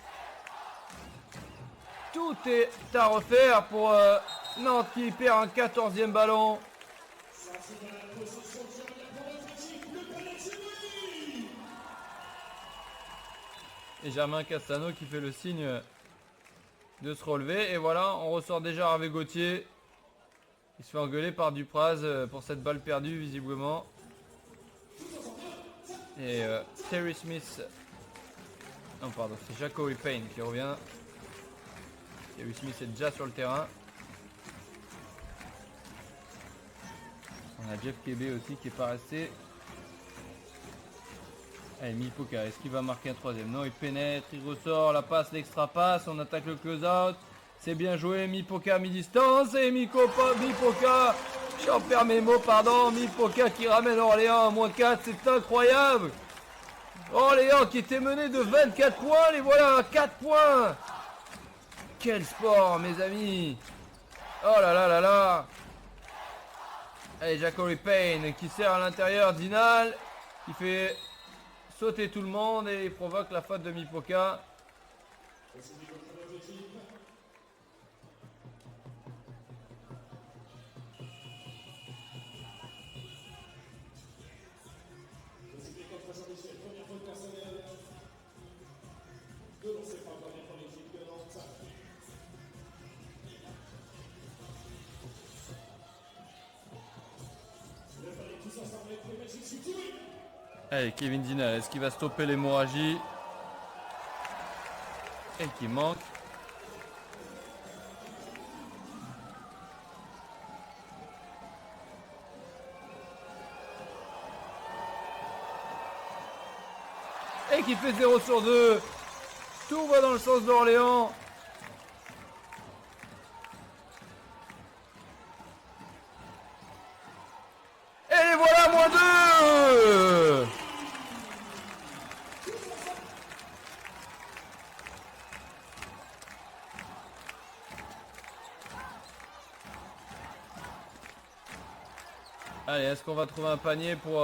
Tout est à refaire pour Nantes qui perd un 14e ballon. Et Germain Castano qui fait le signe de se relever. Et voilà, on ressort déjà Hervé Gauthier. Il se fait engueuler par Dupraz pour cette balle perdue visiblement. Et Terry Smith. Non pardon, c'est Jacoby Payne qui revient. Terry Smith est déjà sur le terrain. On a Jeff Kebe aussi qui est pas resté. Allez, Mipoka, est-ce qu'il va marquer un troisième? Non, il pénètre, il ressort, la passe, l'extra passe, on attaque le close-out. C'est bien joué, Mipoka mi-distance et Mipoka, j'en perds mes mots, pardon, Mipoka qui ramène Orléans à moins 4, c'est incroyable. Orléans qui était mené de 24 points, les voilà à 4 points. Quel sport, mes amis. Oh là là là là. Allez, Jacoby Payne qui sert à l'intérieur, Dinal qui fait sauter tout le monde et il provoque la faute de Mipoka. Allez, Kevin Dinal, est-ce qu'il va stopper l'hémorragie? Et qui manque. Et qui fait 0 sur 2. Tout va dans le sens d'Orléans. Et les voilà, moins 2. Allez, est-ce qu'on va trouver un panier pour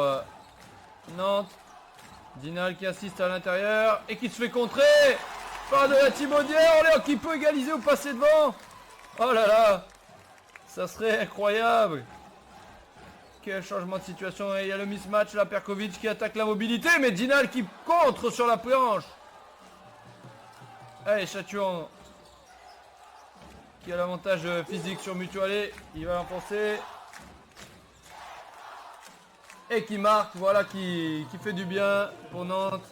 Nantes? Dinal qui assiste à l'intérieur et qui se fait contrer par de la Thibaudière. Orléans qui peut égaliser ou passer devant. Oh là là, ça serait incroyable. Quel changement de situation. Et il y a le mismatch là, Perkovic qui attaque la mobilité, mais Dinal qui contre sur la planche. Allez, Châtillon qui a l'avantage physique sur Mutualé. Il va enfoncer. Et qui marque, voilà, qui fait du bien pour Nantes.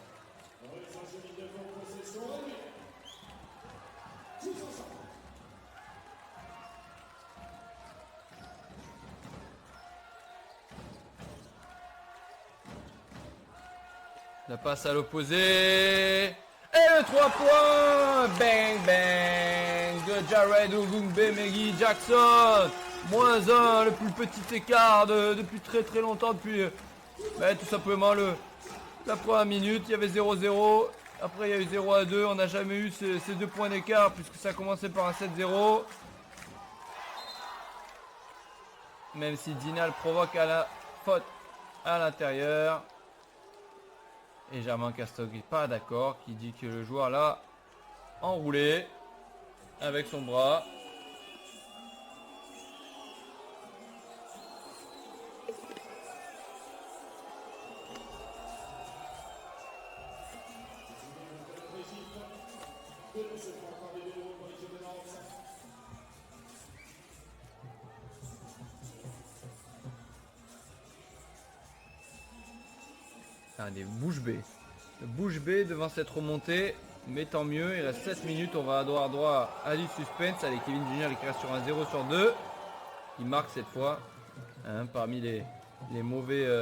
La passe à l'opposé. Et le 3 points. Bang bang de Jared Ogungbe Jackson. -1, le plus petit écart depuis très très longtemps. Depuis tout simplement la première minute. Il y avait 0-0. Après il y a eu 0-2. On n'a jamais eu ces 2 points d'écart puisque ça a commencé par un 7-0. Même si Dinal provoque à la faute à l'intérieur. Et Germain Castog n'est pas d'accord, qui dit que le joueur l'a enroulé avec son bras. Des bouche bée. Bouche bée devant cette remontée, mais tant mieux. Il reste 7 minutes, on va avoir droit à du suspense. Allez, Kevin Junior qui reste sur un 0/2. Il marque cette fois. Parmi les mauvais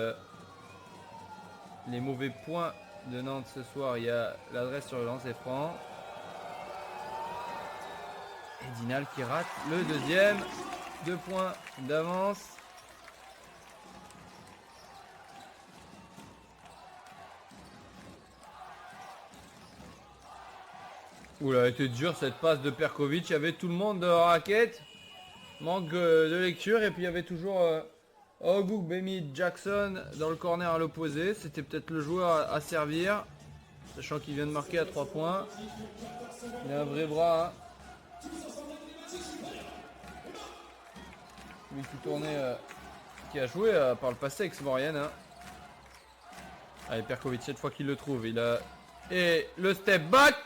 points de Nantes ce soir, il y a l'adresse sur le lancer franc. Et Dinal qui rate le deuxième. 2 points d'avance. Oula, elle était dure cette passe de Perkovic. Il y avait tout le monde de raquette. Manque de lecture. Et puis il y avait toujours Ogungbe Jackson dans le corner à l'opposé. C'était peut-être le joueur à servir. Sachant qu'il vient de marquer à 3 points. Il a un vrai bras. Hein. Lui qui tournait, qui a joué par le passé avec Smorian. Hein. Allez, Perkovic, cette fois qu'il le trouve. Il a... Et le step back,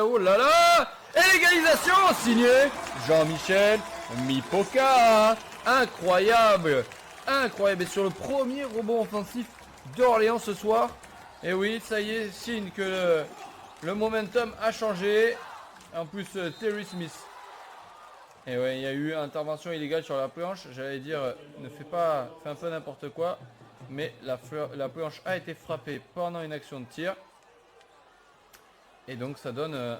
oh là là. Et l'égalisation signée Jean-Michel Mipoka. Incroyable. Incroyable. Et sur le premier rebond offensif d'Orléans ce soir. Et oui, ça y est, signe que le momentum a changé. En plus, Terry Smith. Et ouais, il y a eu intervention illégale sur la planche. J'allais dire, fais un peu n'importe quoi. Mais la planche a été frappée pendant une action de tir. Et donc ça donne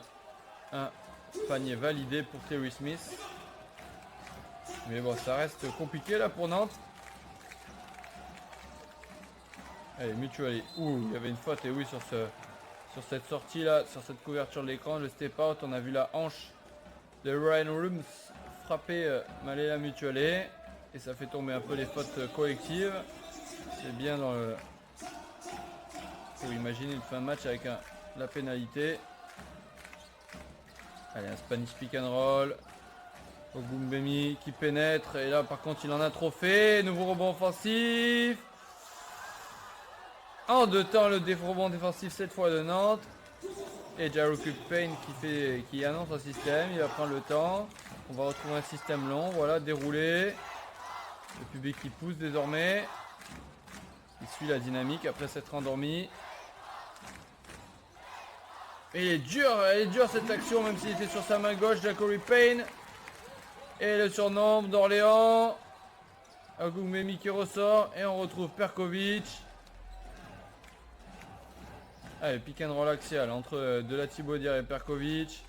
un panier validé pour Terry Smith. Mais bon, ça reste compliqué là pour Nantes. Allez, Mutuali. Ouh, il y avait une faute. Et oui, sur cette sortie là, sur cette couverture de l'écran, le step out, on a vu la hanche de Ryan Rooms frapper Malela Mutuali. Et ça fait tomber un peu les fautes collectives. C'est bien dans le... Faut imaginer une fin de match avec la pénalité. Allez, un Spanish pick and roll. Ogungbe qui pénètre. Et là, par contre, il en a trop fait. Nouveau rebond offensif. En 2 temps, le rebond défensif cette fois de Nantes. Et Jaruku Payne qui annonce un système. Il va prendre le temps. On va retrouver un système long. Voilà, déroulé. Le public qui pousse désormais. Il suit la dynamique après s'être endormi. Et elle est dure cette action, même s'il était sur sa main gauche, Jacory Payne. Et le surnom d'Orléans. Ogungbe qui ressort. Et on retrouve Perkovic. Allez, pick and roll axial entre De La Thibaudière et Perkovic.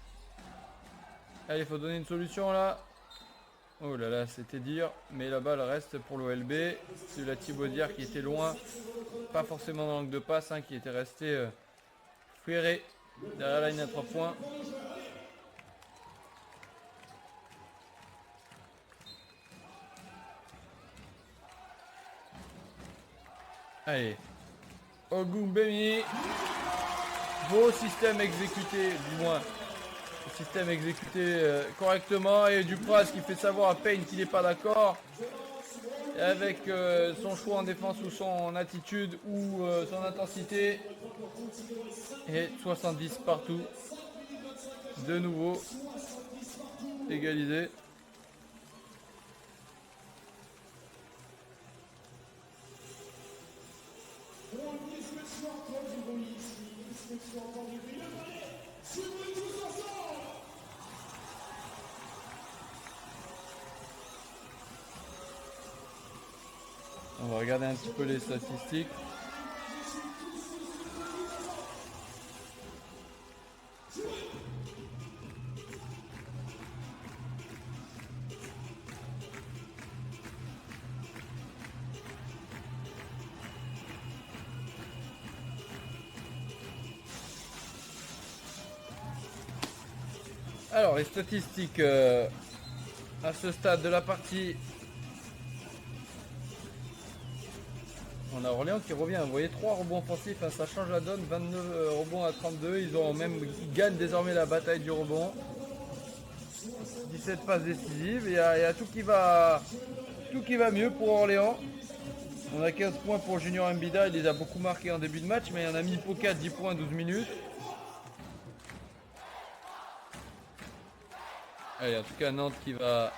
Allez, il faut donner une solution là. Oh là là, c'était dire. Mais la balle reste pour l'OLB. C'est De La Thibaudière qui était loin. Pas forcément dans l'angle de passe, qui était resté ferré. Derrière la ligne à 3 points. Allez. Ogungbe. Beau système exécuté, du moins. Le système exécuté correctement. Et Dupraz qui fait savoir à Payne qu'il n'est pas d'accord. Avec son choix en défense ou son attitude ou son intensité. Et 70 partout. De nouveau. Égalisé. On va regarder un petit peu les statistiques. Alors les statistiques à ce stade de la partie. On a Orléans qui revient, vous voyez 3 rebonds offensifs, hein, ça change la donne, 29 rebonds à 32, ils gagnent désormais la bataille du rebond. 17 passes décisives, il y a tout qui va mieux pour Orléans. On a 15 points pour Junior Mbida, il les a beaucoup marqués en début de match, mais il y en a mis Poca 10 points 12 minutes. Allez, en tout cas Nantes qui va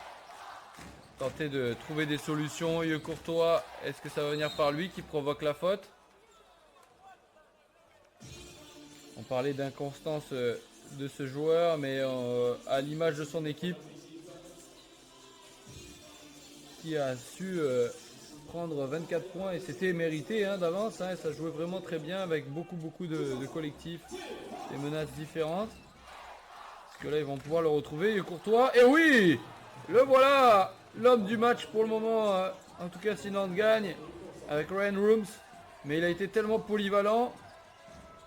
tenter de trouver des solutions. Yeux Courtois, est-ce que ça va venir par lui qui provoque la faute? On parlait d'inconstance de ce joueur, mais à l'image de son équipe, qui a su prendre 24 points et c'était mérité d'avance. Hein, ça jouait vraiment très bien avec beaucoup de collectifs, des menaces différentes. Parce que là, ils vont pouvoir le retrouver. Yeux Courtois, et oui, le voilà, l'homme du match pour le moment. En tout cas, si Nantes gagne avec Ryan Rooms, mais il a été tellement polyvalent.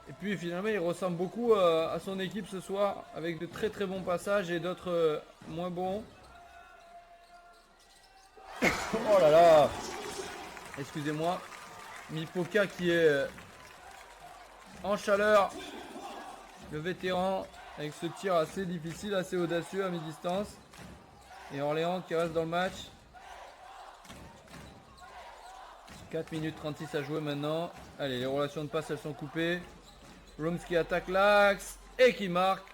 Et puis finalement il ressemble beaucoup à son équipe ce soir avec de très bons passages et d'autres moins bons. Oh là là, excusez-moi. Mipoka qui est en chaleur, le vétéran avec ce tir assez difficile, assez audacieux à mi-distance. Et Orléans qui reste dans le match. 4 minutes 36 à jouer maintenant. Allez, les relations de passe elles sont coupées. Rooms qui attaque l'axe et qui marque.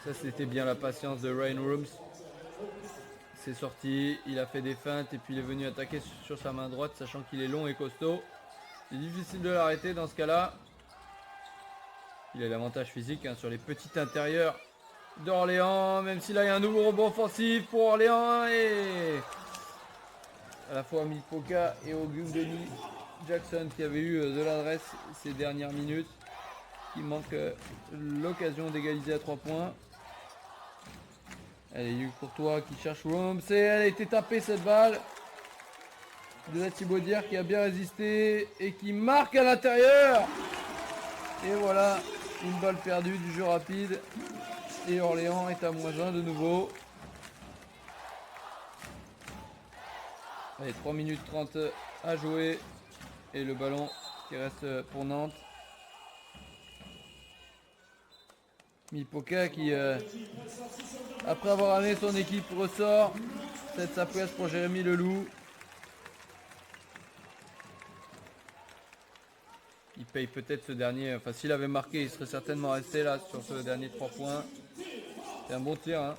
Ça c'était bien la patience de Ryan Rooms. C'est sorti, il a fait des feintes et puis il est venu attaquer sur sa main droite sachant qu'il est long et costaud. C'est difficile de l'arrêter dans ce cas-là. Il a l'avantage physique sur les petits intérieurs d'Orléans. Même si là il y a un nouveau rebond offensif pour Orléans et à la fois Mipoka et Ogundeni Jackson qui avait eu de l'adresse ces dernières minutes. Il manque l'occasion d'égaliser à 3 points. Allez, Yeux Courtois qui cherche Rooms. Et elle a été tapée cette balle. De la Thibaudière qui a bien résisté et qui marque à l'intérieur. Et voilà, une balle perdue du jeu rapide. Et Orléans est à -1 de nouveau. Allez, 3 minutes 30 à jouer. Et le ballon qui reste pour Nantes. Mipoka qui, après avoir amené son équipe, ressort. C'est sa place pour Jérémy Leloup. Il paye peut-être ce dernier. Enfin, s'il avait marqué, il serait certainement resté là sur ce dernier 3 points. C'est un bon tir. Hein.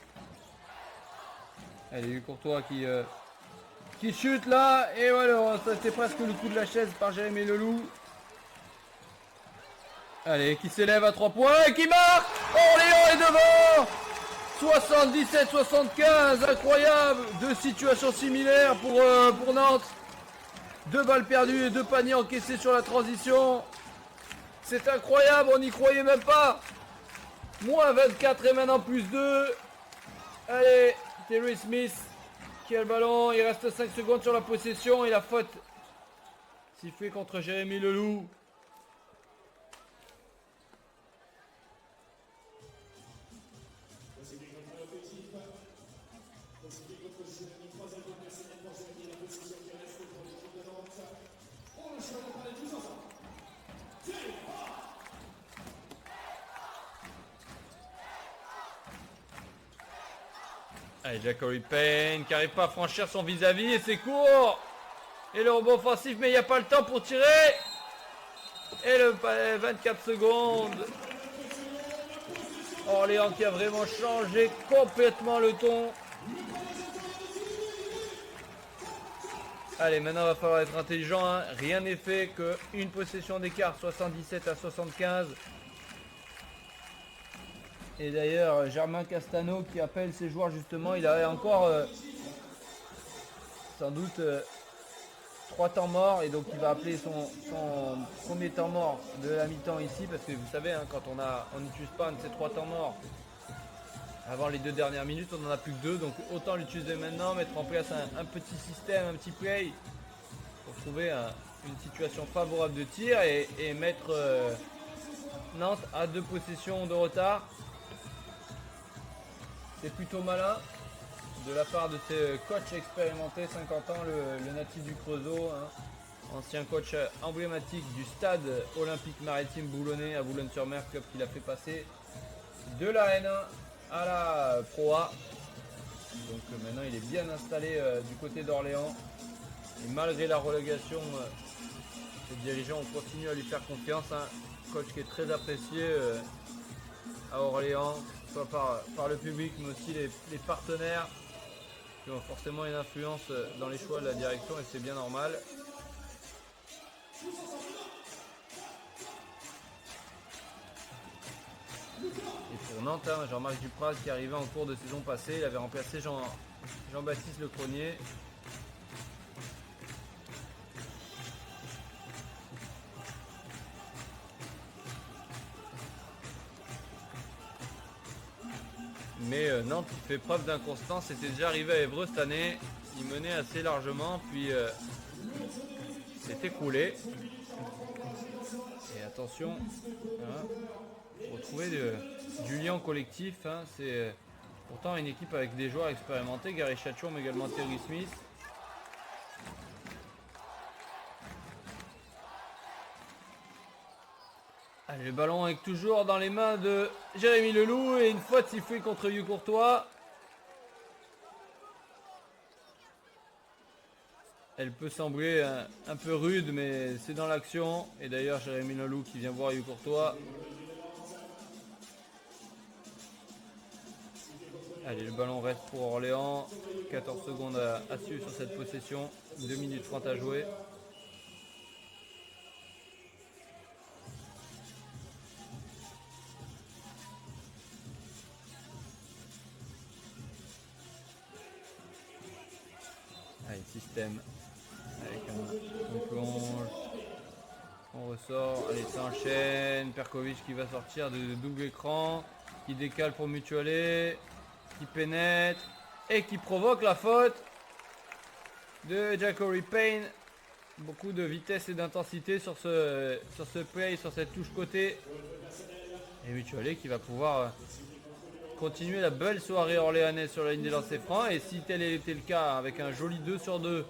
Allez, Courtois qui chute là. Et voilà, ça c'est presque le coup de la chaise par Jérémy Leloup. Allez, qui s'élève à 3 points et qui marque. Orléans est devant. 77-75, incroyable. 2 situations similaires pour Nantes. 2 balles perdues et 2 paniers encaissés sur la transition. C'est incroyable, on n'y croyait même pas. -24 et maintenant +2. Allez, Terry Smith qui a le ballon. Il reste 5 secondes sur la possession et la faute sifflée contre Jérémy Leloup. Allez, Jackory Payne qui n'arrive pas à franchir son vis-à-vis et c'est court. Et le rebond offensif, mais il n'y a pas le temps pour tirer. Et le 24 secondes. Orléans qui a vraiment changé complètement le ton. Allez, maintenant il va falloir être intelligent. Hein. Rien n'est fait qu'une possession d'écart, 77-75. Et d'ailleurs, Germain Castano qui appelle ses joueurs justement, il a encore sans doute 3 temps morts et donc il va appeler son premier temps mort de la mi-temps ici parce que vous savez, hein, quand on n'utilise pas un de ces 3 temps morts avant les 2 dernières minutes, on n'en a plus que 2, donc autant l'utiliser maintenant, mettre en place un petit système, un petit play pour trouver une situation favorable de tir et mettre Nantes à 2 possessions de retard. C'est plutôt malin de la part de ces coachs expérimentés, 50 ans, le natif du Creusot, hein, ancien coach emblématique du stade olympique maritime boulonnais à Boulogne-sur-Mer, club qu'il a fait passer de la N1 à la Pro A. Donc maintenant il est bien installé du côté d'Orléans. Et malgré la relégation, les dirigeants ont continué à lui faire confiance. Hein. Coach qui est très apprécié à Orléans, soit par le public mais aussi les partenaires qui ont forcément une influence dans les choix de la direction et c'est bien normal. Et pour Nantes, hein, Jean-Marc Dupraz qui arrivait en cours de saison passée, il avait remplacé Jean-Baptiste Lecronier. Mais Nantes qui fait preuve d'inconstance, c'était déjà arrivé à Évreux cette année, il menait assez largement, puis s'est écroulé. Et attention, hein, retrouver du lien collectif, hein, c'est pourtant une équipe avec des joueurs expérimentés, Gary Chatchon mais également Terry Smith. Allez, le ballon est toujours dans les mains de Jérémy Leloup et une faute sifflée contre Hugh Courtois. Elle peut sembler un peu rude mais c'est dans l'action. Et d'ailleurs Jérémy Leloup qui vient voir Hugh Courtois. Allez, le ballon reste pour Orléans. 14 secondes à suivre sur cette possession. 2 minutes 30 à jouer. Allez, système. Avec un plonge. On ressort. Allez, ça enchaîne. Perkovic qui va sortir de double écran. Qui décale pour Mutualé. Qui pénètre. Et qui provoque la faute de Jackory Payne. Beaucoup de vitesse et d'intensité sur ce play, sur cette touche côté. Et Mutualé qui va pouvoir continuer la belle soirée orléanaise sur la ligne des lancers francs. Et si tel était le cas avec un joli 2 sur 2,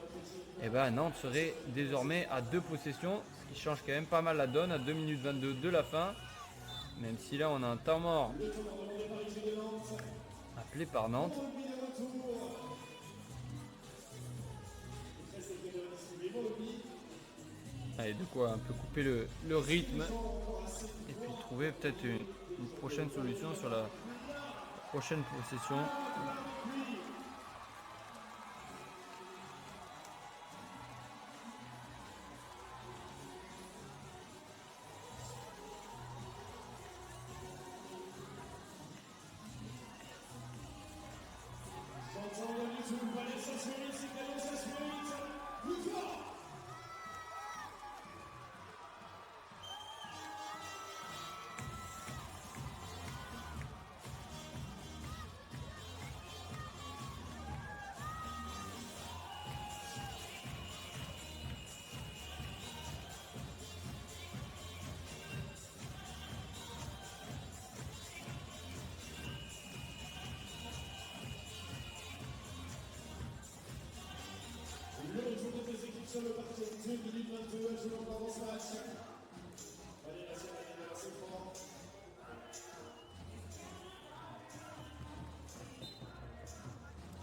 et ben Nantes serait désormais à 2 possessions. Ce qui change quand même pas mal la donne à 2 minutes 22 de la fin. Même si là on a un temps mort appelé par Nantes. Allez, de quoi un peu couper le rythme et puis trouver peut-être une prochaine solution sur la prochaine possession.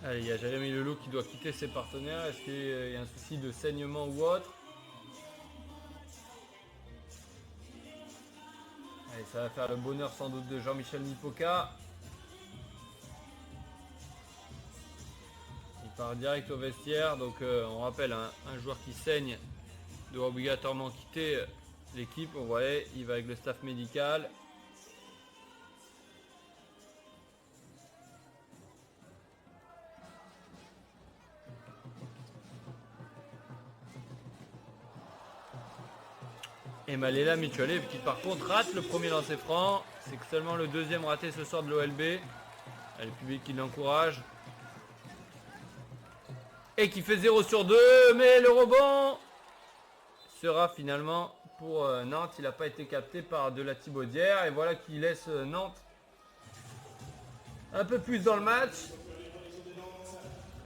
Allez, il y a Jérémy Leloup qui doit quitter ses partenaires. Est-ce qu'il y a un souci de saignement ou autre? Allez, ça va faire le bonheur sans doute de Jean-Michel Nipoka. Il part direct au vestiaire. Donc on rappelle, hein, un joueur qui saigne doit obligatoirement quitter l'équipe. Vous voyez, il va avec le staff médical. Et Maléla Mutualé qui par contre rate le premier lancer franc. C'est seulement le deuxième raté ce soir de l'OLB. Le public qui l'encourage. Et qui fait 0 sur 2. Mais le rebond sera finalement pour Nantes. Il n'a pas été capté par de la Thibaudière. Et voilà qui laisse Nantes un peu plus dans le match.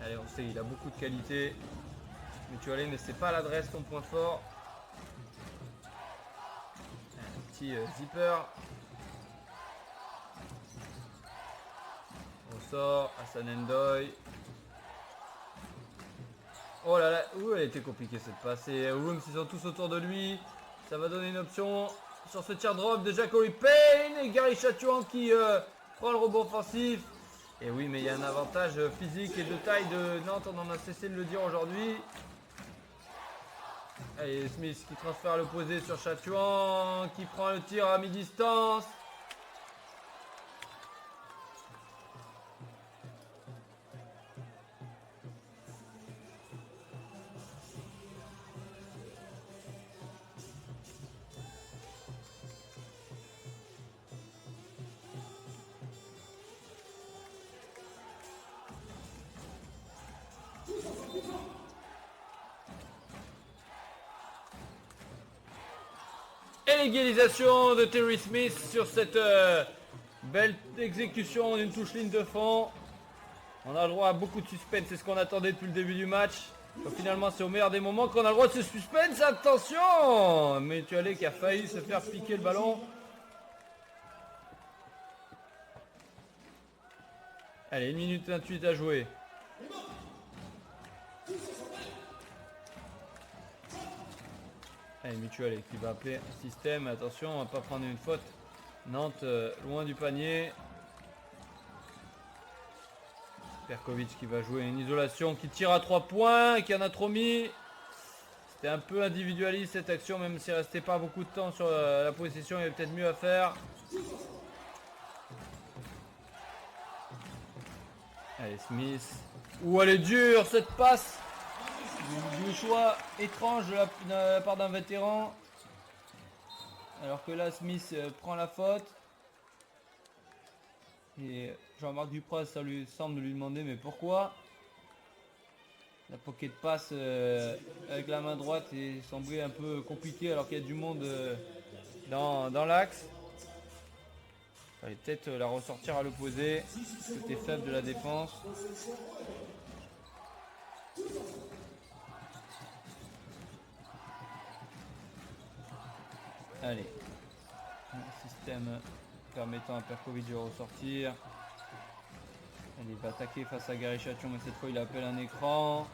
Allez, on sait, il a beaucoup de qualité. Mutualé, mais c'est pas l'adresse son point fort. Un petit zipper. On sort, Hassan N'Doye. Oh là là, ouh, elle était compliquée cette passe. Et Rooms, ils sont tous autour de lui. Ça va donner une option sur ce tir drop de Jacory Payne. Et Gary Chatouan qui prend le rebond offensif. Et oui, mais il y a un avantage physique et de taille de Nantes. On en a cessé de le dire aujourd'hui. Allez, Smith qui transfère l'opposé sur Chatouan. Qui prend le tir à mi-distance. Et l'égalisation de Terry Smith sur cette belle exécution d'une touche ligne de fond. On a le droit à beaucoup de suspense, c'est ce qu'on attendait depuis le début du match. Donc finalement c'est au meilleur des moments qu'on a le droit de ce suspense. Attention, Mutualé qui a failli se faire piquer le ballon. Allez, 1 minute 28 à jouer. Allez, Mutualé qui va appeler un système. Attention, on va pas prendre une faute. Nantes loin du panier. Perkovic qui va jouer une isolation, qui tire à 3 points, qui en a trop mis. C'était un peu individualiste cette action, même s'il restait pas beaucoup de temps sur la possession, il y avait peut-être mieux à faire. Allez, Smith. Ouh, elle est dure cette passe. Du choix étrange de la part d'un vétéran. Alors que là, Smith prend la faute. Et Jean-Marc Dupraz, ça lui semble lui demander mais pourquoi. La pocket passe avec la main droite et semblait un peu compliqué alors qu'il y a du monde dans l'axe. Il fallait peut-être la ressortir à l'opposé. Côté faible de la défense. Allez. Un système permettant à Perkovic de ressortir. Il va attaquer face à Gary Chatouan, mais cette fois il appelle un écran.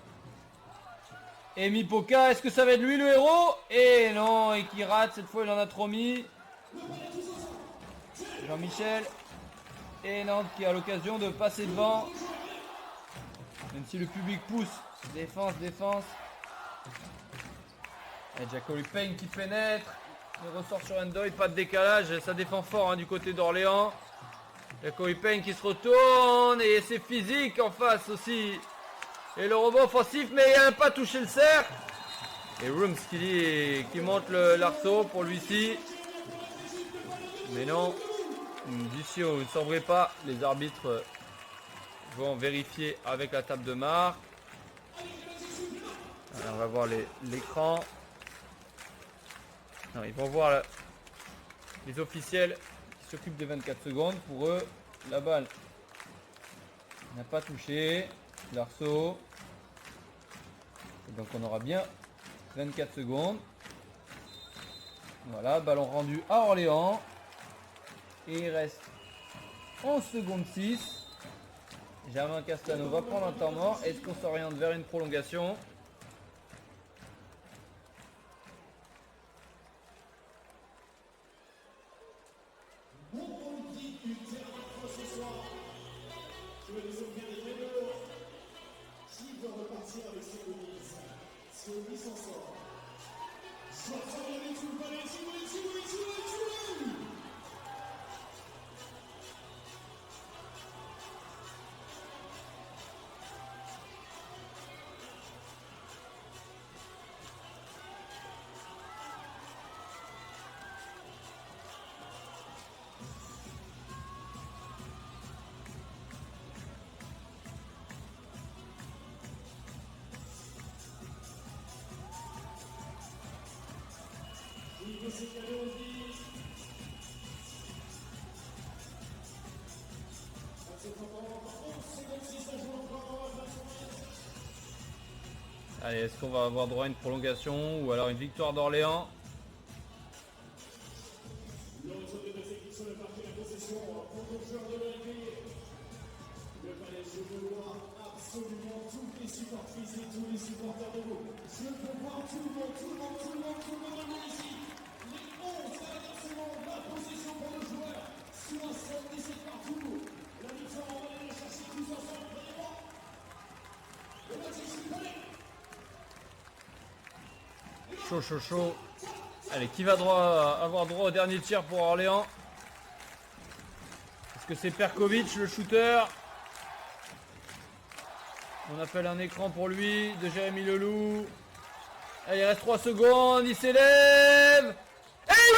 Et Mipoka, est-ce que ça va être lui le héros? Et non, et qui rate, cette fois il en a trop mis. Jean-Michel. Et Nantes qui a l'occasion de passer devant. Même si le public pousse. Défense, défense. Et Jacory Payne qui pénètre. Il ressort sur N'Doye, pas de décalage. Ça défend fort hein, du côté d'Orléans. Jacory Payne qui se retourne. Et c'est physique en face aussi. Et le rebond offensif, mais il n'a pas touché le cercle. Et Rooms qui monte l'arceau pour lui-ci. Mais non. D'ici on ne s'en pas. Les arbitres vont vérifier avec la table de marque. Alors, on va voir l'écran. Ils vont voir les officiels qui s'occupent des 24 secondes. Pour eux, la balle n'a pas touché l'arceau. Donc on aura bien 24 secondes. Voilà, ballon rendu à Orléans. Et il reste 11 secondes 6. Germain Castano va prendre un temps mort. Est-ce qu'on s'oriente vers une prolongation? Allez, est-ce qu'on va avoir droit à une prolongation ou alors une victoire d'Orléans? Chaud, chaud, chaud. Allez, qui va avoir droit au dernier tir pour Orléans? Est-ce que c'est Perkovic, le shooter? On appelle un écran pour lui, de Jérémy Leloup. Allez, il reste 3 secondes, il s'élève. Et il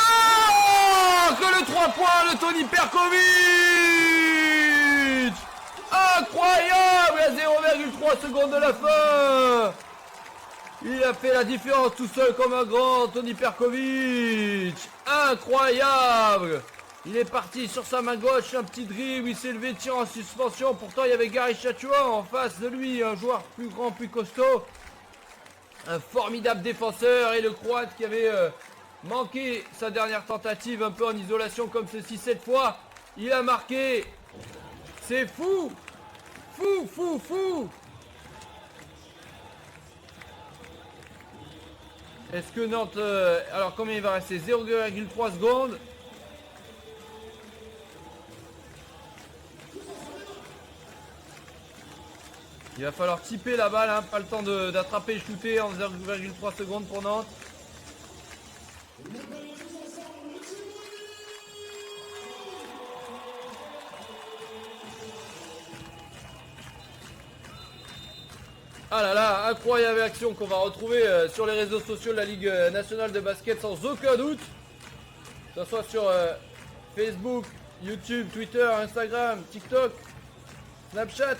marque le 3 points de Tony Perkovic. Incroyable, à 0,3 secondes de la fin. Il a fait la différence tout seul comme un grand Tony Perkovic. Incroyable. Il est parti sur sa main gauche, un petit dribble, il s'est levé, tir en suspension. Pourtant, il y avait Gary Chachua en face de lui, un joueur plus grand, plus costaud. Un formidable défenseur et le Croate qui avait manqué sa dernière tentative un peu en isolation comme ceci cette fois. Il a marqué. C'est fou. Fou, fou, fou. Est-ce que Nantes... alors combien il va rester? 0,3 secondes. Il va falloir typer la balle, hein, pas le temps d'attraper et shooter en 0,3 secondes pour Nantes. Ah là là, incroyable action qu'on va retrouver sur les réseaux sociaux de la Ligue nationale de basket sans aucun doute. Que ce soit sur Facebook, YouTube, Twitter, Instagram, TikTok, Snapchat.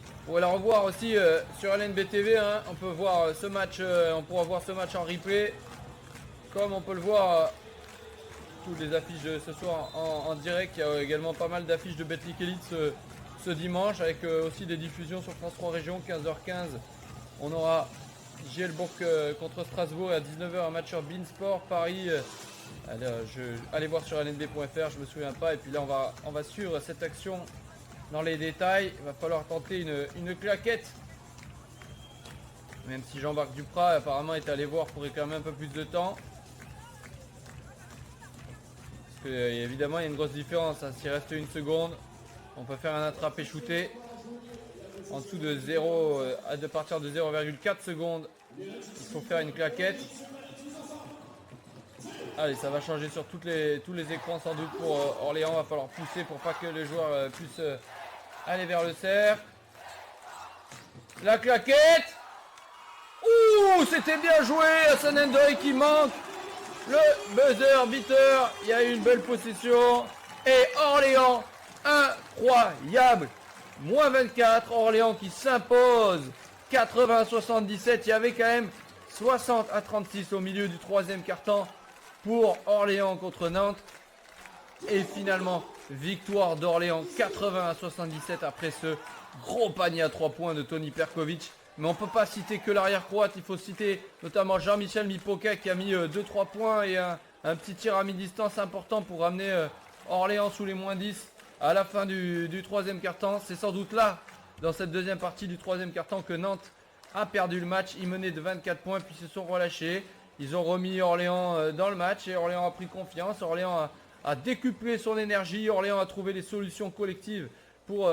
Vous pouvez la revoir aussi sur LNB TV, hein. On peut voir ce match, on pourra voir ce match en replay. Comme on peut le voir, toutes les affiches de ce soir en direct. Il y a également pas mal d'affiches de Betclic Elite ce dimanche, avec aussi des diffusions sur France 3 Région, 15h15. On aura Gielbourg contre Strasbourg et à 19h un match sur Beansport. Paris, allez voir sur lnb.fr, je me souviens pas. Et puis là on va suivre cette action dans les détails. Il va falloir tenter une claquette. Même si Jean-Marc Duprat apparemment est allé voir pour réclamer un peu plus de temps. Parce que évidemment il y a une grosse différence, hein. S'il reste une seconde, on peut faire un attrapé shooté. En dessous de 0, de partir de 0,4 secondes, il faut faire une claquette. Allez, ça va changer sur tous les écrans sans doute pour Orléans. Il va falloir pousser pour pas que les joueurs puissent aller vers le cercle. La claquette. Ouh, c'était bien joué. Hassan Ndoye qui manque. Le buzzer beater. Il y a eu une belle possession. Et Orléans, incroyable. Moins 24. Orléans qui s'impose. 80-77. Il y avait quand même 60-36 au milieu du troisième quart-temps pour Orléans contre Nantes. Et finalement, victoire d'Orléans 80-77 après ce gros panier à 3 points de Tony Perkovic. Mais on ne peut pas citer que l'arrière croate, il faut citer notamment Jean-Michel Mipoka qui a mis 2-3 points et un petit tir à mi-distance important pour ramener Orléans sous les moins 10 à la fin du troisième quart-temps. C'est sans doute là, dans cette deuxième partie du troisième quart-temps, que Nantes a perdu le match. Ils menaient de 24 points puis se sont relâchés. Ils ont remis Orléans dans le match et Orléans a pris confiance. Orléans a décuplé son énergie. Orléans a trouvé les solutions collectives pour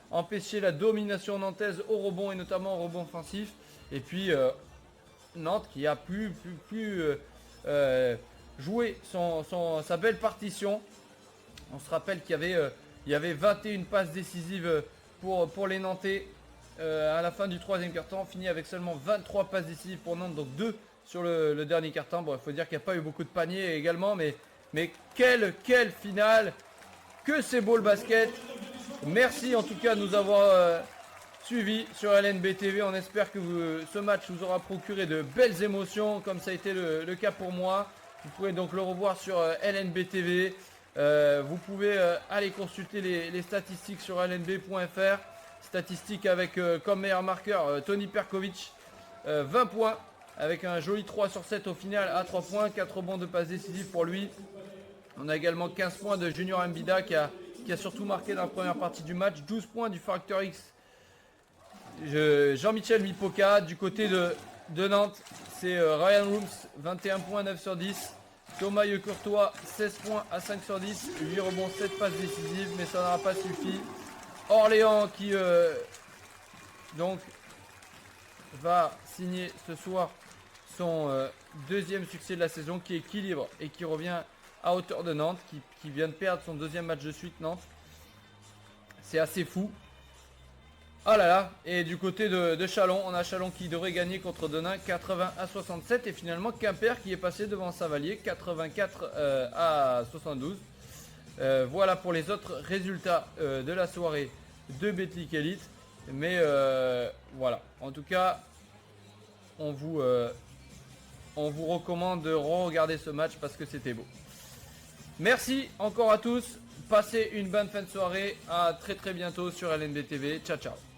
empêcher la domination nantaise au rebond et notamment au rebond offensif. Et puis Nantes qui a pu jouer sa belle partition. On se rappelle qu'il y avait 21 passes décisives pour les Nantais à la fin du troisième quart-temps. On finit avec seulement 23 passes décisives pour Nantes, donc 2 sur le dernier quart-temps. Bon, il faut dire qu'il n'y a pas eu beaucoup de paniers également, mais quelle finale! Que c'est beau le basket! Merci en tout cas de nous avoir suivis sur LNB TV. On espère que ce match vous aura procuré de belles émotions, comme ça a été le cas pour moi. Vous pouvez donc le revoir sur LNB TV. Vous pouvez aller consulter les statistiques sur lnb.fr. statistiques avec comme meilleur marqueur Toni Perkovic, 20 points, avec un joli 3 sur 7 au final à 3 points, 4 rebonds de passes décisives pour lui. On a également 15 points de Junior Mbida qui a surtout marqué dans la première partie du match, 12 points du Factor X. Jean-Michel Mipoka du côté de Nantes, c'est Ryan Rooms, 21 points, 9 sur 10. Thomas Courtois, 16 points à 5 sur 10, 8 rebonds, 7 passes décisives, mais ça n'aura pas suffi. Orléans qui donc va signer ce soir son deuxième succès de la saison, qui équilibre et qui revient à hauteur de Nantes, qui vient de perdre son deuxième match de suite, Nantes. C'est assez fou. Ah là là, et du côté de Chalon, on a Chalon qui devrait gagner contre Denain 80 à 67 et finalement Quimper qui est passé devant Savalier 84 à 72. Voilà pour les autres résultats de la soirée de Betclic Elite. Mais voilà, en tout cas, on vous recommande de regarder ce match parce que c'était beau. Merci encore à tous, passez une bonne fin de soirée, à très bientôt sur LNB TV, ciao ciao.